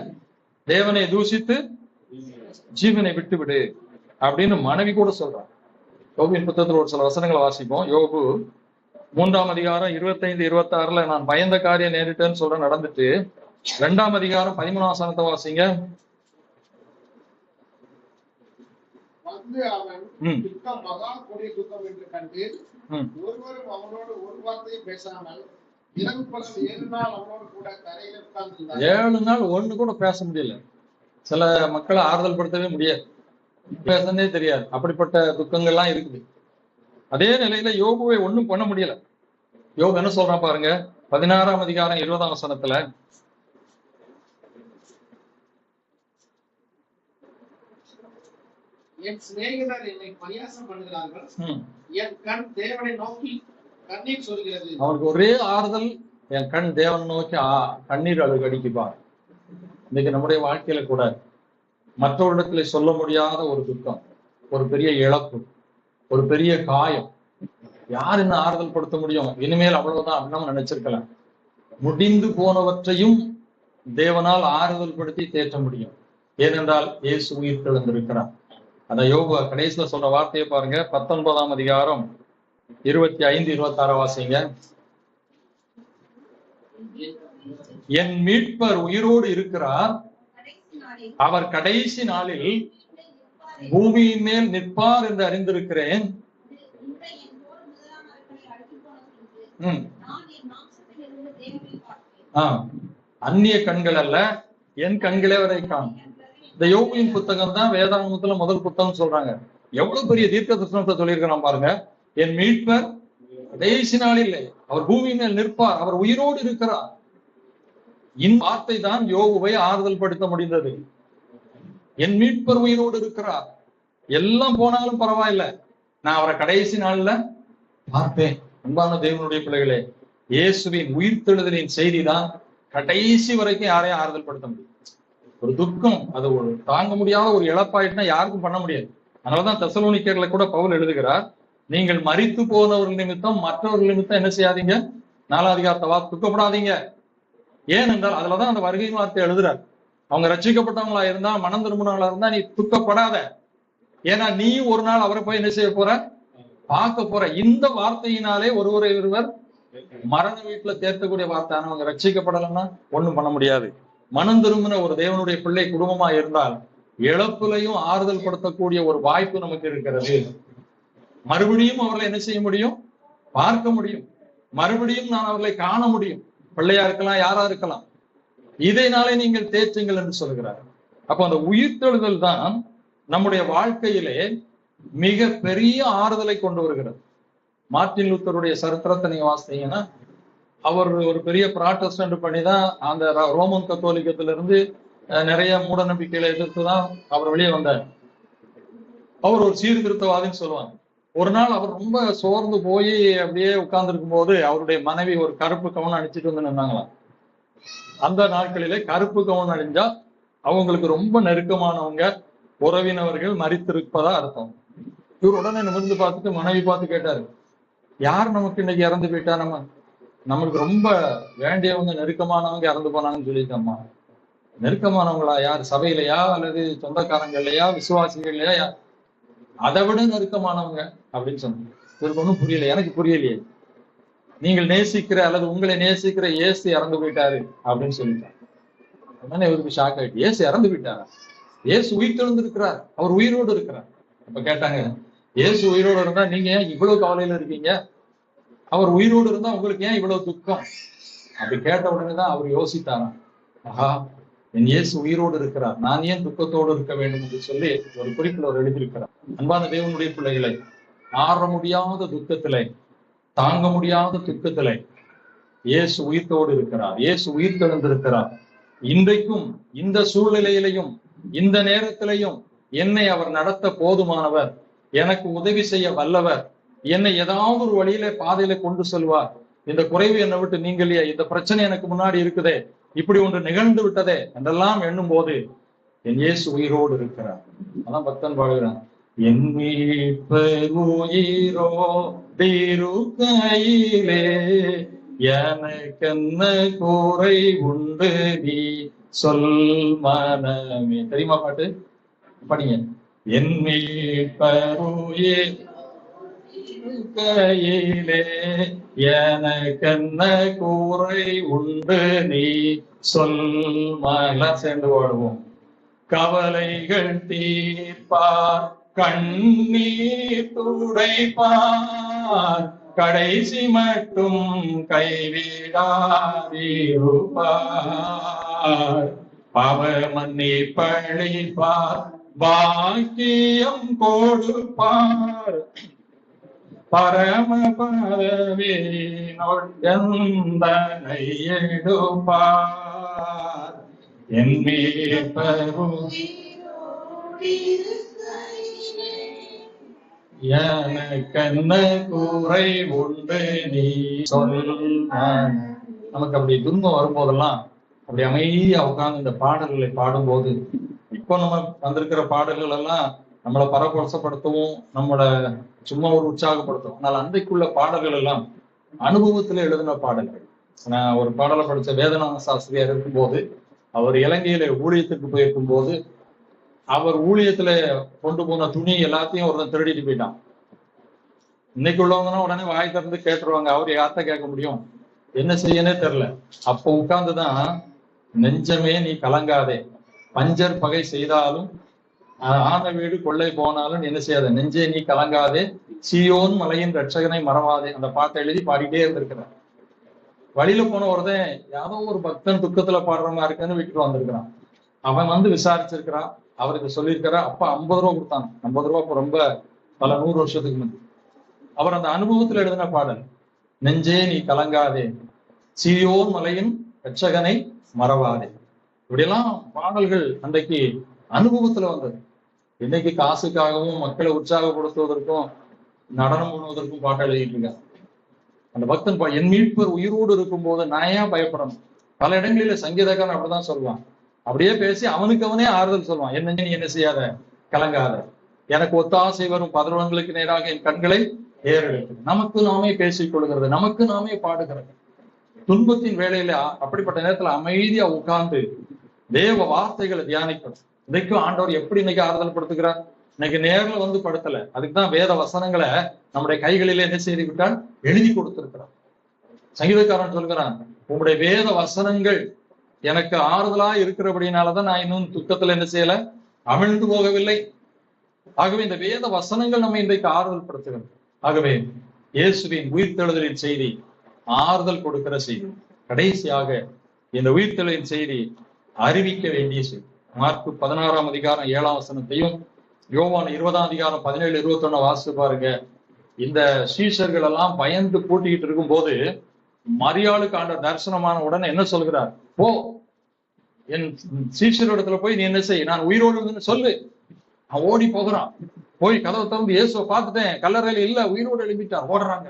தேவனை தூஷித்து ஜீவனை விட்டு விடு அப்படின்னு மனைவி கூட சொல்றான். யோபுவின் புத்தகத்தில் ஒரு சில வசனங்களை வாசிப்போம். யோபு 3ஆம் அதிகாரம் 25, 26 நான் பயந்த காரியம் நேரிட்டேன்னு சொல்ற நடந்துட்டு 2ஆம் அதிகாரம் 13ஆம் வசனத்தை வாசிங்க. வந்து அவன் துக்கம் மகா கொடிய துக்கம் என்று கண்டு ஒருவரும் அவனோடு ஒரு வார்த்தையும் பேசாமல் 7 நாள் அவனோடு கூட கரையில உட்கார்ந்து 7 நாள் ஒண்ணு கூட பேச முடியல. சில மக்களை ஆறுதல் படுத்தவே முடியாது, பேசனே தெரியாது. அப்படிப்பட்ட துக்கங்கள்லாம் இருக்குது. அதே நிலையில யோபுவை ஒண்ணும் பண்ண முடியல. யோபு என்ன சொல்றான் பாருங்க, 16ஆம் அதிகாரம் 20ஆம் வசனத்துல, என் சிநேகிதர் என்னை பரியாசம் பண்ணுகிறார்கள், என் கண் தேவனை நோக்கி கண்ணீர் சொல்கிறது. அவனுக்கு ஒரே ஆறுதல், என் கண் தேவனை நோக்கி கண்ணீர் அழுகு அடிக்குப்பார். இன்னைக்கு நம்முடைய வாழ்க்கையில கூட மற்றவரிடத்துல சொல்ல முடியாத ஒரு துக்கம், ஒரு பெரிய இழப்பு, ஒரு பெரிய காயம், யார் என்ன ஆறுதல் படுத்த முடியும்? இனிமேல் அவ்வளவுதான் அப்படின்னு நினைச்சிருக்கலாம். முடிந்து போனவற்றையும் தேவனால் ஆறுதல் படுத்தி தேற்ற முடியும். ஏனென்றால் இயேசு உயிர் தெழுந்திருக்கிறார். அந்த யோபு கடைசியில சொல்ற வார்த்தையை பாருங்க, 19ஆம் அதிகாரம் 25, 26 வாசிங்க. என் மீட்பர் உயிரோடு இருக்கிறார், அவர் கடைசி நாளில் பூமியின் மேல் நிற்பார் என்று அறிந்திருக்கிறேன். அந்நிய கண்கள் அல்ல, என் கண்களே வரை காணும். இந்த யோபுவின் புத்தகம் தான் வேதாகமத்துல முதல் புத்தகம் சொல்றாங்க. எவ்வளவு பெரிய தீர்க்க தரிசனத்தை சொல்லியிருக்கிறான் பாருங்க. என் மீட்பர் கடைசி நாளில் அவர் பூமியின் மேல் நிற்பார், அவர் உயிரோடு இருக்கிறார். இந்த வார்த்தை தான் யோபுவை ஆறுதல் படுத்த முடிந்தது. என் மீட்பர் உயிரோடு இருக்கிறார், எல்லாம் போனாலும் பரவாயில்ல, நான் அவரை கடைசி நாள்ல பார்ப்பேன். அன்பான தேவனுடைய பிள்ளைகளே, இயேசுவின் உயிர்த்தெழுதலின் செய்தி தான் கடைசி வரைக்கும் யாரையும் ஆறுதல் படுத்த முடியும். ஒரு துக்கம், அது ஒரு தாங்க முடியாத ஒரு இழப்பாயிட்டுனா யாருக்கும் பண்ண முடியாது. அதனாலதான் தெசலோனிக்கேயர்ல கூட பவுல் எழுதுகிறார், நீங்கள் மரித்து போனவர்கள் நிமித்தம் மற்றவர்கள் நிமித்தம் என்ன செய்யாதீங்க, 4ஆம் அதிகாரத்தை துக்கப்படாதீங்க. ஏனென்றால் அதுலதான் அந்த வருகையின் வார்த்தை எழுதுறார். அவங்க ரட்சிக்கப்பட்டவங்களா இருந்தா, மனம் திரும்பினவங்களா இருந்தா நீ துக்கப்படாத, ஏன்னா நீ ஒரு நாள் அவரை போய் என்ன செய்ய போற, பார்க்க போற. இந்த வார்த்தையினாலே ஒருவரை ஒருவர் மரண வீட்டுல தேர்த்தக்கூடிய வார்த்தை. அவங்க ரட்சிக்கப்படலைன்னா ஒண்ணும் பண்ண முடியாது. மனம் திரும்பின ஒரு தேவனுடைய பிள்ளை குடும்பமா இருந்தால் இழப்புலையும் ஆறுதல் படுத்தக்கூடிய ஒரு வாய்ப்பு நமக்கு இருக்கிறது. மறுபடியும் அவர்களை என்ன செய்ய முடியும், பார்க்க முடியும். மறுபடியும் நான் அவர்களை காண முடியும். பிள்ளையா இருக்கலாம், யாரா இருக்கலாம். இதைனாலே நீங்கள் தேற்றுங்கள் என்று சொல்கிறார். அப்ப அந்த உயிர்த்தெழுதல் தான் நம்முடைய வாழ்க்கையிலே மிக பெரிய ஆறுதலை கொண்டு வருகிறது. மார்ட்டின் லூத்தருடைய சரித்திரத்தை நீங்க வாசித்தீங்கன்னா, அவர் ஒரு பெரிய ப்ராட்டஸ்டன்ட் பண்ணிதான் அந்த ரோமன் கத்தோலிக்கத்துல இருந்து நிறைய மூட நம்பிக்கைகளை எதிர்த்துதான் அவர் வெளியே வந்தார். அவர் ஒரு சீர்திருத்தவாதின்னு சொல்லுவாங்க. ஒரு நாள் அவர் ரொம்ப சோர்ந்து போய் அப்படியே உட்கார்ந்து இருக்கும் போது அவருடைய மனைவி ஒரு கருப்பு கவனம் அணிச்சிட்டு வந்து நின்னாங்களாம். அந்த நாட்களிலே கருப்பு கவனம் அணிஞ்சா அவங்களுக்கு ரொம்ப நெருக்கமானவங்க, உறவினவர்கள் மரித்திருப்பதா அர்த்தம். இவர் உடனே நிமிர்ந்து பார்த்துட்டு மனைவி பார்த்து கேட்டாரு, யார் நமக்கு இன்னைக்கு இறந்து போயிட்டா? நம்மளுக்கு ரொம்ப வேண்டியவங்க, நெருக்கமானவங்க இறந்து போனாங்கன்னு சொல்லிட்டோம்மா. நெருக்கமானவங்களா? யார்? சபையிலையா அல்லது சொந்தக்காரங்களையா, விசுவாசிகள்லையா? அதை விட நெருக்கமானவங்க அப்படின்னு சொன்னாங்க. இவருக்கு ஒன்றும் புரியல, எனக்கு புரியலையே. நீங்கள் நேசிக்கிற அல்லது உங்களை நேசிக்கிற இயேசு இறந்து போயிட்டாரு அப்படின்னு சொல்லிட்டாங்க. உடனே இவருக்கு ஷாக் ஆயிட்டு, இயேசு இறந்து போயிட்டாரா? இயேசு உயிர் தெழுந்திருக்கிறார், அவர் உயிரோடு இருக்கிறார். அப்ப கேட்டாங்க, இயேசு உயிரோடு இருந்தா நீங்க ஏன் இவ்வளவு கவலையில இருக்கீங்க? அவர் உயிரோடு இருந்தா உங்களுக்கு ஏன் இவ்வளவு துக்கம்? அப்படி கேட்ட உடனேதான் அவர் யோசித்தாராம், ஆஹா, என் இயேசு உயிரோடு இருக்கிறார், நான் ஏன் துக்கத்தோடு இருக்க வேண்டும் என்று சொல்லி ஒரு குறிப்பில் அவர் எழுதியிருக்கிறார். அன்பான தேவனுடைய பிள்ளைகளை, ஆற முடியாத துக்கத்திலே, தாங்க முடியாத துக்கத்திலே இயேசு உயிர்த்தோடு இருக்கிறார், இயேசு உயிர் தெழுந்திருக்கிறார். இன்றைக்கும் இந்த சூழ்நிலையிலையும் இந்த நேரத்திலையும் என்னை அவர் நடத்த போதுமானவர், எனக்கு உதவி செய்ய வல்லவர், என்னை ஏதாவது ஒரு வழியில பாதையில கொண்டு செல்வார். இந்த குறைவு என்னை விட்டு நீங்களையே, இந்த பிரச்சனை எனக்கு முன்னாடி இருக்குதே, இப்படி ஒன்று நிகழ்ந்து விட்டதே என்றெல்லாம் எண்ணும் போது என் இயேசு உயிரோடு இருக்கிறார். அதான் பக்தன் பாடுகிறான், என் மீட்பர் உயிரோடு இருக்கையிலே எனக்கென்ன குறை உண்டு நீ சொல் மனமே. தெரியுமா பாட்டு? படிங்க. என் மீட்பருயே கையிலே எனக்கென்ன கூரை உண்டு நீ சொல் மன. சேர்ந்து வாடுவோம். கவலைகள் தீர்ப்பார், கண்ணீர் துடைப்பார், கடைசி மட்டும் கைவிடாதிருப்பார், பாவ மன்னிப்பளிப்பார், பாக்கியம் கொடுப்பார், பரம பதவியினை எடுப்பார், என் மீட்பரும் எனக்கென்ன குறை உண்டு நீ சொல். நமக்கு அப்படி துன்பம் வரும்போதெல்லாம் அப்படி அமைதியா உட்கார்ந்து இந்த பாடல்களை பாடும்போது, இப்போ நம்ம வந்திருக்கிற பாடல்கள் எல்லாம் நம்மளை பரவசப்படுத்தவும் நம்மளை சும்மா ஒரு உற்சாகப்படுத்தும். ஆனால் அன்றைக்குள்ள பாடல்கள் எல்லாம் அனுபவத்துல எழுதின பாடல்கள். நான் ஒரு பாடலை படிச்ச வேதநாத சாஸ்திரியார் இருக்கும்போது, அவர் இலங்கையில ஊழியத்துக்கு போயிருக்கும் போது, அவர் ஊழியத்துல கொண்டு போன துணி எல்லாத்தையும் ஒருத்தன் திருடிட்டு போயிட்டான். இன்னைக்கு உள்ளவங்கன்னா உடனே வாய் திறந்து கேட்டுருவாங்க, அவர் யார்த்த கேட்க முடியும், என்ன செய்யனே தெரியல. அப்போ உட்கார்ந்துதான் நெஞ்சமே நீ கலங்காதே, பஞ்சர் பகை செய்தாலும் ஆன வீடு கொள்ளை போனாலும் என்ன செய்யாத, நெஞ்சே நீ கலங்காதே, சீயோன் மலையின் ரட்சகனை மறவாதே, அந்த பாட்டை எழுதி பாடிட்டே இருந்திருக்கிறார். வழியில போன ஒருத்தன் யாரோ ஒரு பக்தன் துக்கத்துல பாடுற மாதிரி இருக்குன்னு விட்டுட்டு வந்திருக்கிறான். அவன் வந்து விசாரிச்சிருக்கிறான், அவருக்கு சொல்லியிருக்கிறா, அப்ப 50 ரூபா கொடுத்தாங்க. 50 ரூபா ரொம்ப பல 100 வருஷத்துக்கு முன்னாடி. அவர் அந்த அனுபவத்துல எழுதின பாடல், நெஞ்சே நீ கலங்காதே, சீயோன் மலையின் ரட்சகனை மறவாதே. இப்படியெல்லாம் பாடல்கள் அன்றைக்கு அனுபவத்துல வந்தது. இன்னைக்கு காசுக்காகவும் மக்களை உற்சாகப்படுத்துவதற்கும் நடனம் பண்ணுவதற்கும் பாட்டு எழுதிட்டு இருக்காங்க. அந்த பக்தன் என் மீட்பர் உயிரோடு இருக்கும் போது நான் ஏன் பயப்படணும். பல இடங்களில சங்கீதக்காரன் அப்படிதான் சொல்லுவான். அப்படியே பேசி அவனுக்கு அவனே ஆறுதல் சொல்லுவான். என்ன நீ என்ன செய்யாத, கலங்காத, எனக்கு ஒத்தாசை வரும் பதவங்களுக்கு நேராக என் கண்களை ஏறெடுத்து. நமக்கு நாமே பேசிக் கொள்கிறது, நமக்கு நாமே பாடுகிறது. துன்பத்தின் வேளையில அப்படிப்பட்ட நேரத்துல அமைதியா உட்கார்ந்து தேவ வார்த்தைகளை தியானிக்கணும். இன்னைக்கும் ஆண்டவர் எப்படி இன்னைக்கு ஆறுதல் படுத்துக்கிறார். இன்னைக்கு நேர்ல வந்து படுத்தல, அதுக்குதான் வேத வசனங்களை நம்முடைய கைகளிலே என்ன செய்து விட்டால் எழுதி கொடுத்திருக்கிறார். சங்கீதக்காரன் சொல்கிறான், உங்களுடைய வேத வசனங்கள் எனக்கு ஆறுதலா இருக்கிறபடினாலதான் நான் இன்னும் துக்கத்துல என்ன செய்யல, அமிழ்ந்து போகவில்லை. ஆகவே இந்த வேத வசனங்கள் நம்ம இன்றைக்கு ஆறுதல் படுத்துகிறது. ஆகவே இயேசுவின் உயிர்த்தெழுதலின் செய்தி ஆறுதல் கொடுக்கிற செய்தி. கடைசியாக இந்த உயிர்த்தெழுதலின் செய்தி அறிவிக்க வேண்டிய செய்தி. மார்க்கு 16ஆம் அதிகாரம் 7ஆம் வசனத்தையும் யோவான் 20ஆம் அதிகாரம் 17, 21 வாசித்து பாருங்க. இந்த சீஷர்கள் எல்லாம் பயந்து பூட்டிக்கிட்டு இருக்கும் போது மரியாளுக்கு ஆண்டவர் தரிசனமான உடனே என்ன சொல்கிறார், போ என் சீஷரிடத்துல போய் நீ என்ன செய், நான் உயிரோடு சொல்லு. அவன் ஓடி போகிறான். போய் கதவை திறந்து இயேசுவை பார்த்துட்டேன், கல்லறையில இல்ல, உயிரோடு எழுப்பிட்டார். ஓடுறாங்க.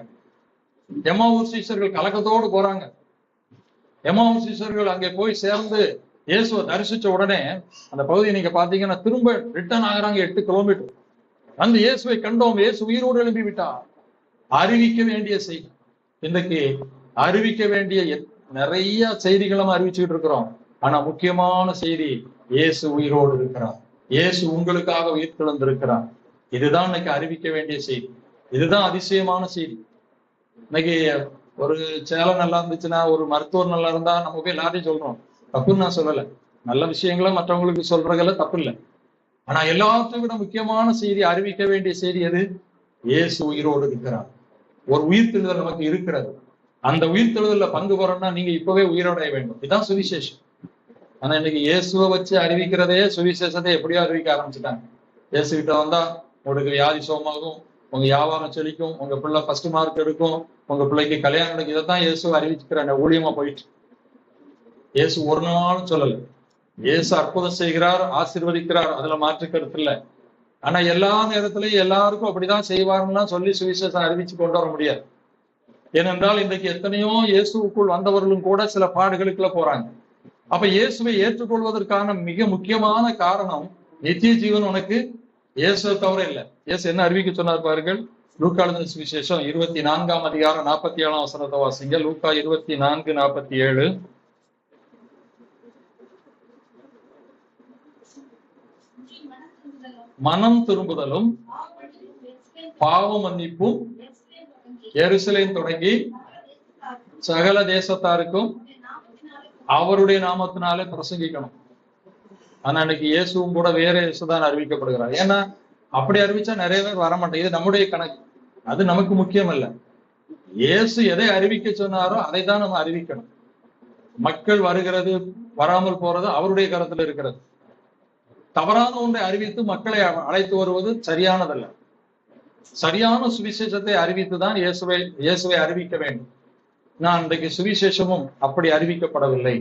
எம்மாவூர் சீஷர்கள் கலக்கத்தோடு போறாங்க. எம்மாவூர் சீஷர்கள் அங்கே போய் சேர்ந்து இயேசுவை தரிசிச்ச உடனே அந்த பகுதியை நீங்க பாத்தீங்கன்னா திரும்ப ரிட்டர்ன் ஆகுறாங்க 8 கிலோமீட்டர். அந்த இயேசுவை கண்டோம், இயேசு உயிரோடு எழுப்பி விட்டார். அறிவிக்க வேண்டிய செய்தி. இன்றைக்கு அறிவிக்க வேண்டிய நிறைய செய்திகளும் அறிவிச்சுக்கிட்டு இருக்கிறோம். ஆனா முக்கியமான செய்தி, இயேசு உயிரோடு இருக்கிறார், இயேசு உங்களுக்காக உயிர்த்தெழுந்திருக்கிறார். இதுதான் இன்னைக்கு அறிவிக்க வேண்டிய செய்தி. இதுதான் அதிசயமான செய்தி. இன்னைக்கு ஒரு சேலை நல்லா இருந்துச்சுன்னா, ஒரு மருத்துவர் நல்லா இருந்தா நம்ம போய் எல்லாரையும் சொல்றோம். தப்புன்னு நான் சொல்லல, நல்ல விஷயங்களை மற்றவங்களுக்கு சொல்றதுல தப்பு இல்லை. ஆனா எல்லாத்தையும் விட முக்கியமான செய்தி, அறிவிக்க வேண்டிய செய்தி எது? இயேசு உயிரோடு இருக்கிறார். ஒரு உயிர்த்தெழுதல் நமக்கு இருக்கிறது. அந்த உயிர்த்தெழுதல்ல பங்கு பெறணும்னா நீங்க இப்பவே உயிரோடைய வேண்டும். இதுதான் சுவிசேஷம். ஆனா இன்னைக்கு இயேசுவை வச்சு அறிவிக்கிறதே சுவிசேஷத்தை எப்படியோ அறிவிக்க ஆரம்பிச்சுட்டாங்க. இயேசு கிட்ட வந்தா உங்களுக்கு வியாதி சோமாகும், உங்க வியாபாரம் செழிக்கும், உங்க பிள்ளை ஃபர்ஸ்ட் மார்க் எடுக்கும், உங்க பிள்ளைக்கு கல்யாணம் நடக்கும். இதைத்தான் இயேசு அறிவிச்சுக்கிறாங்க. ஊழியமா போயிட்டு இயேசு ஒரு நாளும் சொல்லல. இயேசு அற்புதம் செய்கிறார், ஆசீர்வதிக்கிறார், அதுல மாற்று கருத்து இல்லை. ஆனா எல்லா நேரத்திலையும் எல்லாருக்கும் அப்படிதான் செய்வாருன்னா சொல்லி சுவிசேஷம் அறிவிச்சு கொண்டு வர முடியாது. ஏனென்றால் இன்றைக்கு எத்தனையோ இயேசுக்குள் வந்தவர்களும் கூட சில பாடுகளுக்குள்ள போறாங்க. அப்ப இயேசுவை ஏற்றுக்கொள்வதற்கான மிக முக்கியமான காரணம், நித்திய ஜீவன் உனக்கு இயேசுவை தவிர இல்லை. இயேசு என்ன அறிவிக்க சொன்னார் பாருங்கள். லூக்கா எழுதின சுவிசேஷம் 24ஆம் அதிகாரம் 47ஆம் வசனத்தை வாசிங்க. லூக்கா 24:47. மனம் திரும்புதலும் பாவ மன்னிப்பும் எருசலேம் தொடங்கி சகல தேசத்தாருக்கும் அவருடைய நாமத்தினாலே பிரசங்கிக்கணும். ஆனா இன்னைக்கு இயேசுவும் கூட வேற இயேசுதான் அறிவிக்கப்படுகிறார். ஏன்னா அப்படி அறிவிச்சா நிறைய பேர் வரமாட்டேன். இது நம்முடைய கணக்கு, அது நமக்கு முக்கியம் அல்ல. இயேசு எதை அறிவிக்க சொன்னாரோ அதை தான் நம்ம அறிவிக்கணும். மக்கள் வருகிறது வராமல் போறது அவருடைய கருத்துல இருக்கிறது. தவறான ஒன்றை அறிவித்து மக்களை அழைத்து வருவது சரியானதல்ல. சரியான சுவிசேஷத்தை அறிவித்துதான் இயேசுவை அறிவிக்க வேண்டும். நான் இன்றைக்கு சுவிசேஷமும் அப்படி அறிவிக்கப்படவில்லை.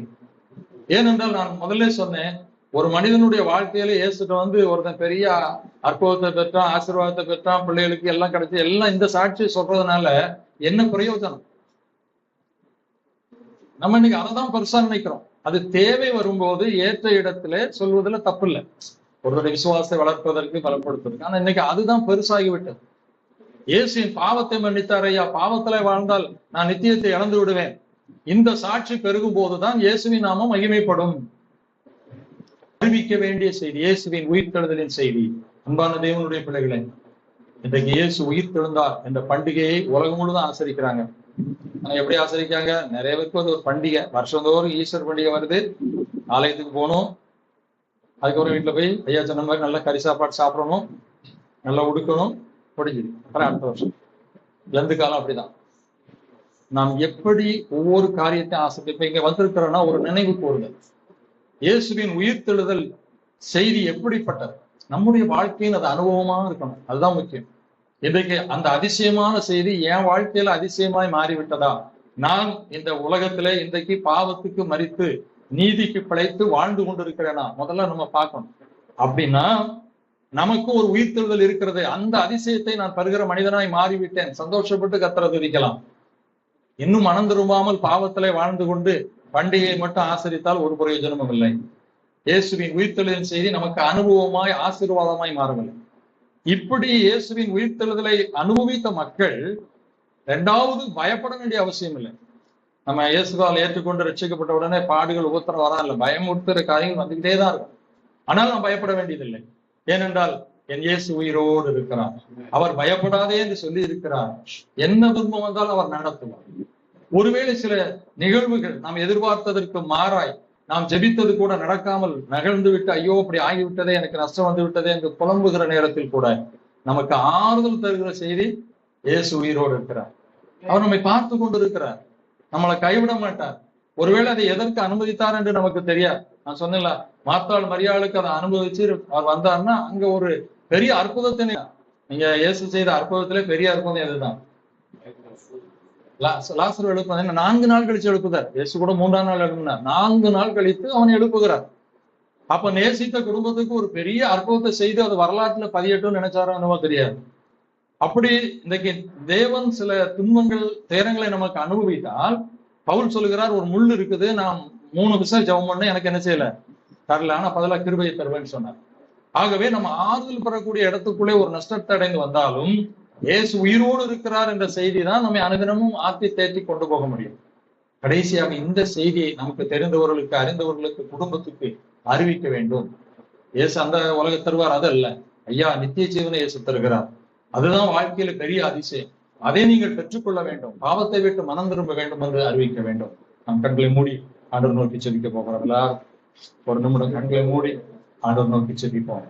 ஏனென்றால் நான் முதல்ல சொன்னேன், ஒரு மனிதனுடைய வாழ்க்கையில இயேசுட்ட ஒருத்தன் பெரிய அற்புதத்தை பெற்றான், ஆசீர்வாதத்தை பெற்றான், பிள்ளைகளுக்கு எல்லாம் கிடைச்சு, எல்லாம் இந்த சாட்சியை சொல்றதுனால என்ன பிரயோஜனம்? நம்ம இன்னைக்கு அதைதான் பெருசா நினைக்கிறோம். அது தேவை வரும்போது ஏற்ற இடத்துல சொல்வதில் தப்பு இல்லை, ஒருவருடைய விசுவாசத்தை வளர்ப்பதற்கு பலப்படுத்துவதற்கு. ஆனா இன்னைக்கு அதுதான் பெருசாகிவிட்டது. இயேசுவின் பாவத்தை மன்னித்தார் ஐயா, பாவத்துல வாழ்ந்தால் நான் நித்தியத்தை இழந்து விடுவேன். இந்த சாட்சி பெருகும் போதுதான் இயேசுவின் நாமம் மகிமைப்படும். அறிவிக்க வேண்டிய செய்தி இயேசுவின் உயிர்த்தெழுதலின் செய்தி. அன்பான தேவனுடைய பிள்ளைகளே, இன்றைக்கு இயேசு உயிர்த்தெழுந்தார் என்ற பண்டிகையை உலகம் முழுவதும் ஆசரிக்கிறாங்க. ஆனா எப்படி ஆசரிக்காங்க? நிறைய பேருக்கு அது ஒரு பண்டிகை. வருஷந்தோறும் ஈஸ்டர் பண்டிகை வருது, ஆலயத்துக்கு போகணும், அதுக்கப்புறம் வீட்டுல போய் ஐயா சொன்ன மாதிரி நல்லா கறி சாப்பாடு சாப்பிடணும், நல்லா உடுக்கணும், முடிஞ்சுது. அப்புறம் அடுத்த வருஷம் லந்து காலம் அப்படிதான். நாம் எப்படி ஒவ்வொரு காரியத்தையும் ஆசை இப்ப இங்க வந்திருக்கிறோம்னா ஒரு நினைவு கூறுதல். இயேசுவின் உயிர்த்தெழுதல் செய்தி எப்படிப்பட்டது? நம்முடைய வாழ்க்கையின் அது அனுபவமா இருக்கணும், அதுதான் முக்கியம். இன்றைக்கு அந்த அதிசயமான செய்தி என் வாழ்க்கையில அதிசயமாய் மாறிவிட்டதா? நான் இந்த உலகத்திலே இன்றைக்கு பாவத்துக்கு மரித்து நீதிக்கு பிழைத்து வாழ்ந்து கொண்டிருக்கிறேனா? முதல்ல நம்ம பார்க்கணும். அப்படின்னா நமக்கும் ஒரு உயிர்த்தெழுதல் இருக்கிறது. அந்த அதிசயத்தை நான் பருகிற மனிதனாய் மாறிவிட்டேன், சந்தோஷப்பட்டு கர்த்தரை துதிக்கலாம். இன்னும் மனம் திரும்பாமல் பாவத்திலே வாழ்ந்து கொண்டு பண்டிகையை மட்டும் ஆசரித்தால் ஒரு பிரயோஜனமும் இல்லை. இயேசுவின் உயிர்த்தெழுதலின் செய்தி நமக்கு அனுபவமாய் ஆசீர்வாதமாய் மாறவில்லை. இப்படி இயேசுவின் உயிர்த்தெழுதலை அனுபவித்த மக்கள் இரண்டாவது பயப்பட வேண்டிய அவசியம் இல்லை. நம்ம இயேசுவால் ஏற்றுக்கொண்டு ரட்சிக்கப்பட்ட உடனே பாடுகள் உபத்திரம் வரா இல்லை, பயமுறுத்துற காரியங்கள் வந்துகிட்டே தான் இருக்கும். ஆனால் நாம் பயப்பட வேண்டியதில்லை. ஏனென்றால் என் இயேசு உயிரோடு இருக்கிறார், அவர் பயப்படாதே என்று சொல்லி இருக்கிறார். என்ன துன்பம் வந்தால் அவர் நடத்துவார். ஒருவேளை சில நிகழ்வுகள் நாம் எதிர்பார்த்ததற்கு மாறாய் நாம் ஜெபித்தது கூட நடக்காமல் நகர்ந்து விட்டு ஐயோ அப்படி ஆகிவிட்டதே, எனக்கு நஷ்டம் வந்து விட்டதே என்று புலம்புகிற நேரத்தில் கூட நமக்கு ஆறுதல் தருகிற செய்தி, இயேசு உயிரோடு இருக்கிறார், அவர் நம்மை பார்த்து கொண்டு இருக்கிறார், நம்மளை கைவிட மாட்டார். ஒருவேளை அதை எதற்கு அனுமதித்தார் என்று நமக்கு தெரியாது. நான் சொன்னேன்ல, மார்த்தாள் மரியாளுக்கு அதை அனுபவிச்சு அவர் வந்தார்னா அங்க ஒரு பெரிய அற்புதத்தை, நீங்க இயேசு செய்த அற்புதத்திலே பெரிய அற்புதம் எதுதான்? லாசரு எழுப்புனா 4 நாள் கழிச்சு எழுப்புகிறார். இயேசு கூட 3ஆம் நாள் எழுப்பினார். 4 நாள் கழித்து அவன் எழுப்புகிறார். அப்ப நேசித்த குடும்பத்துக்கு ஒரு பெரிய அற்புதத்தை செய்து அது வரலாற்றுல பதியட்டும்னு நினைச்சாரோ என்னவோ தெரியாது. அப்படி இன்றைக்கு தேவன் சில துன்பங்கள் தேரங்களை நமக்கு அனுபவித்தால், பவுல் சொல்லுகிறார், ஒரு முள் இருக்குது, நான் 3 விசை ஜெபம் பண்ண எனக்கு என்ன செய்யல தரல, ஆனா பதிலா கிருபையை தருவேன்னு சொன்னார். ஆகவே நம்ம ஆறுதல் பெறக்கூடிய இடத்துக்குள்ளே ஒரு நஷ்டத்தை அடைந்து வந்தாலும் இயேசு உயிரோடு இருக்கிறார் என்ற செய்தி தான் நம்ம அனுதினமும் ஆத்தி தேற்றி கொண்டு போக முடியும். கடைசியாக இந்த செய்தியை நமக்கு தெரிந்தவர்களுக்கு, அறிந்தவர்களுக்கு, குடும்பத்துக்கு அறிவிக்க வேண்டும். இயேசு அந்த உலக தருவார், அது அல்ல ஐயா, நித்திய ஜீவனை இயேசு தருகிறார். அதுதான் வாழ்க்கையில பெரிய அதிசயம். அதை நீங்கள் பெற்றுக்கொள்ள வேண்டும், பாவத்தை விட்டு மனம் திரும்ப வேண்டும் என்று அறிவிக்க வேண்டும். நம் கண்களை மூடி ஆண்டவர் நோக்கி செபிக்க போகிறோம். எல்லாரும் ஒரு நிமிடம் கண்களை மூடி ஆண்டவர் நோக்கி செபிப்போம்.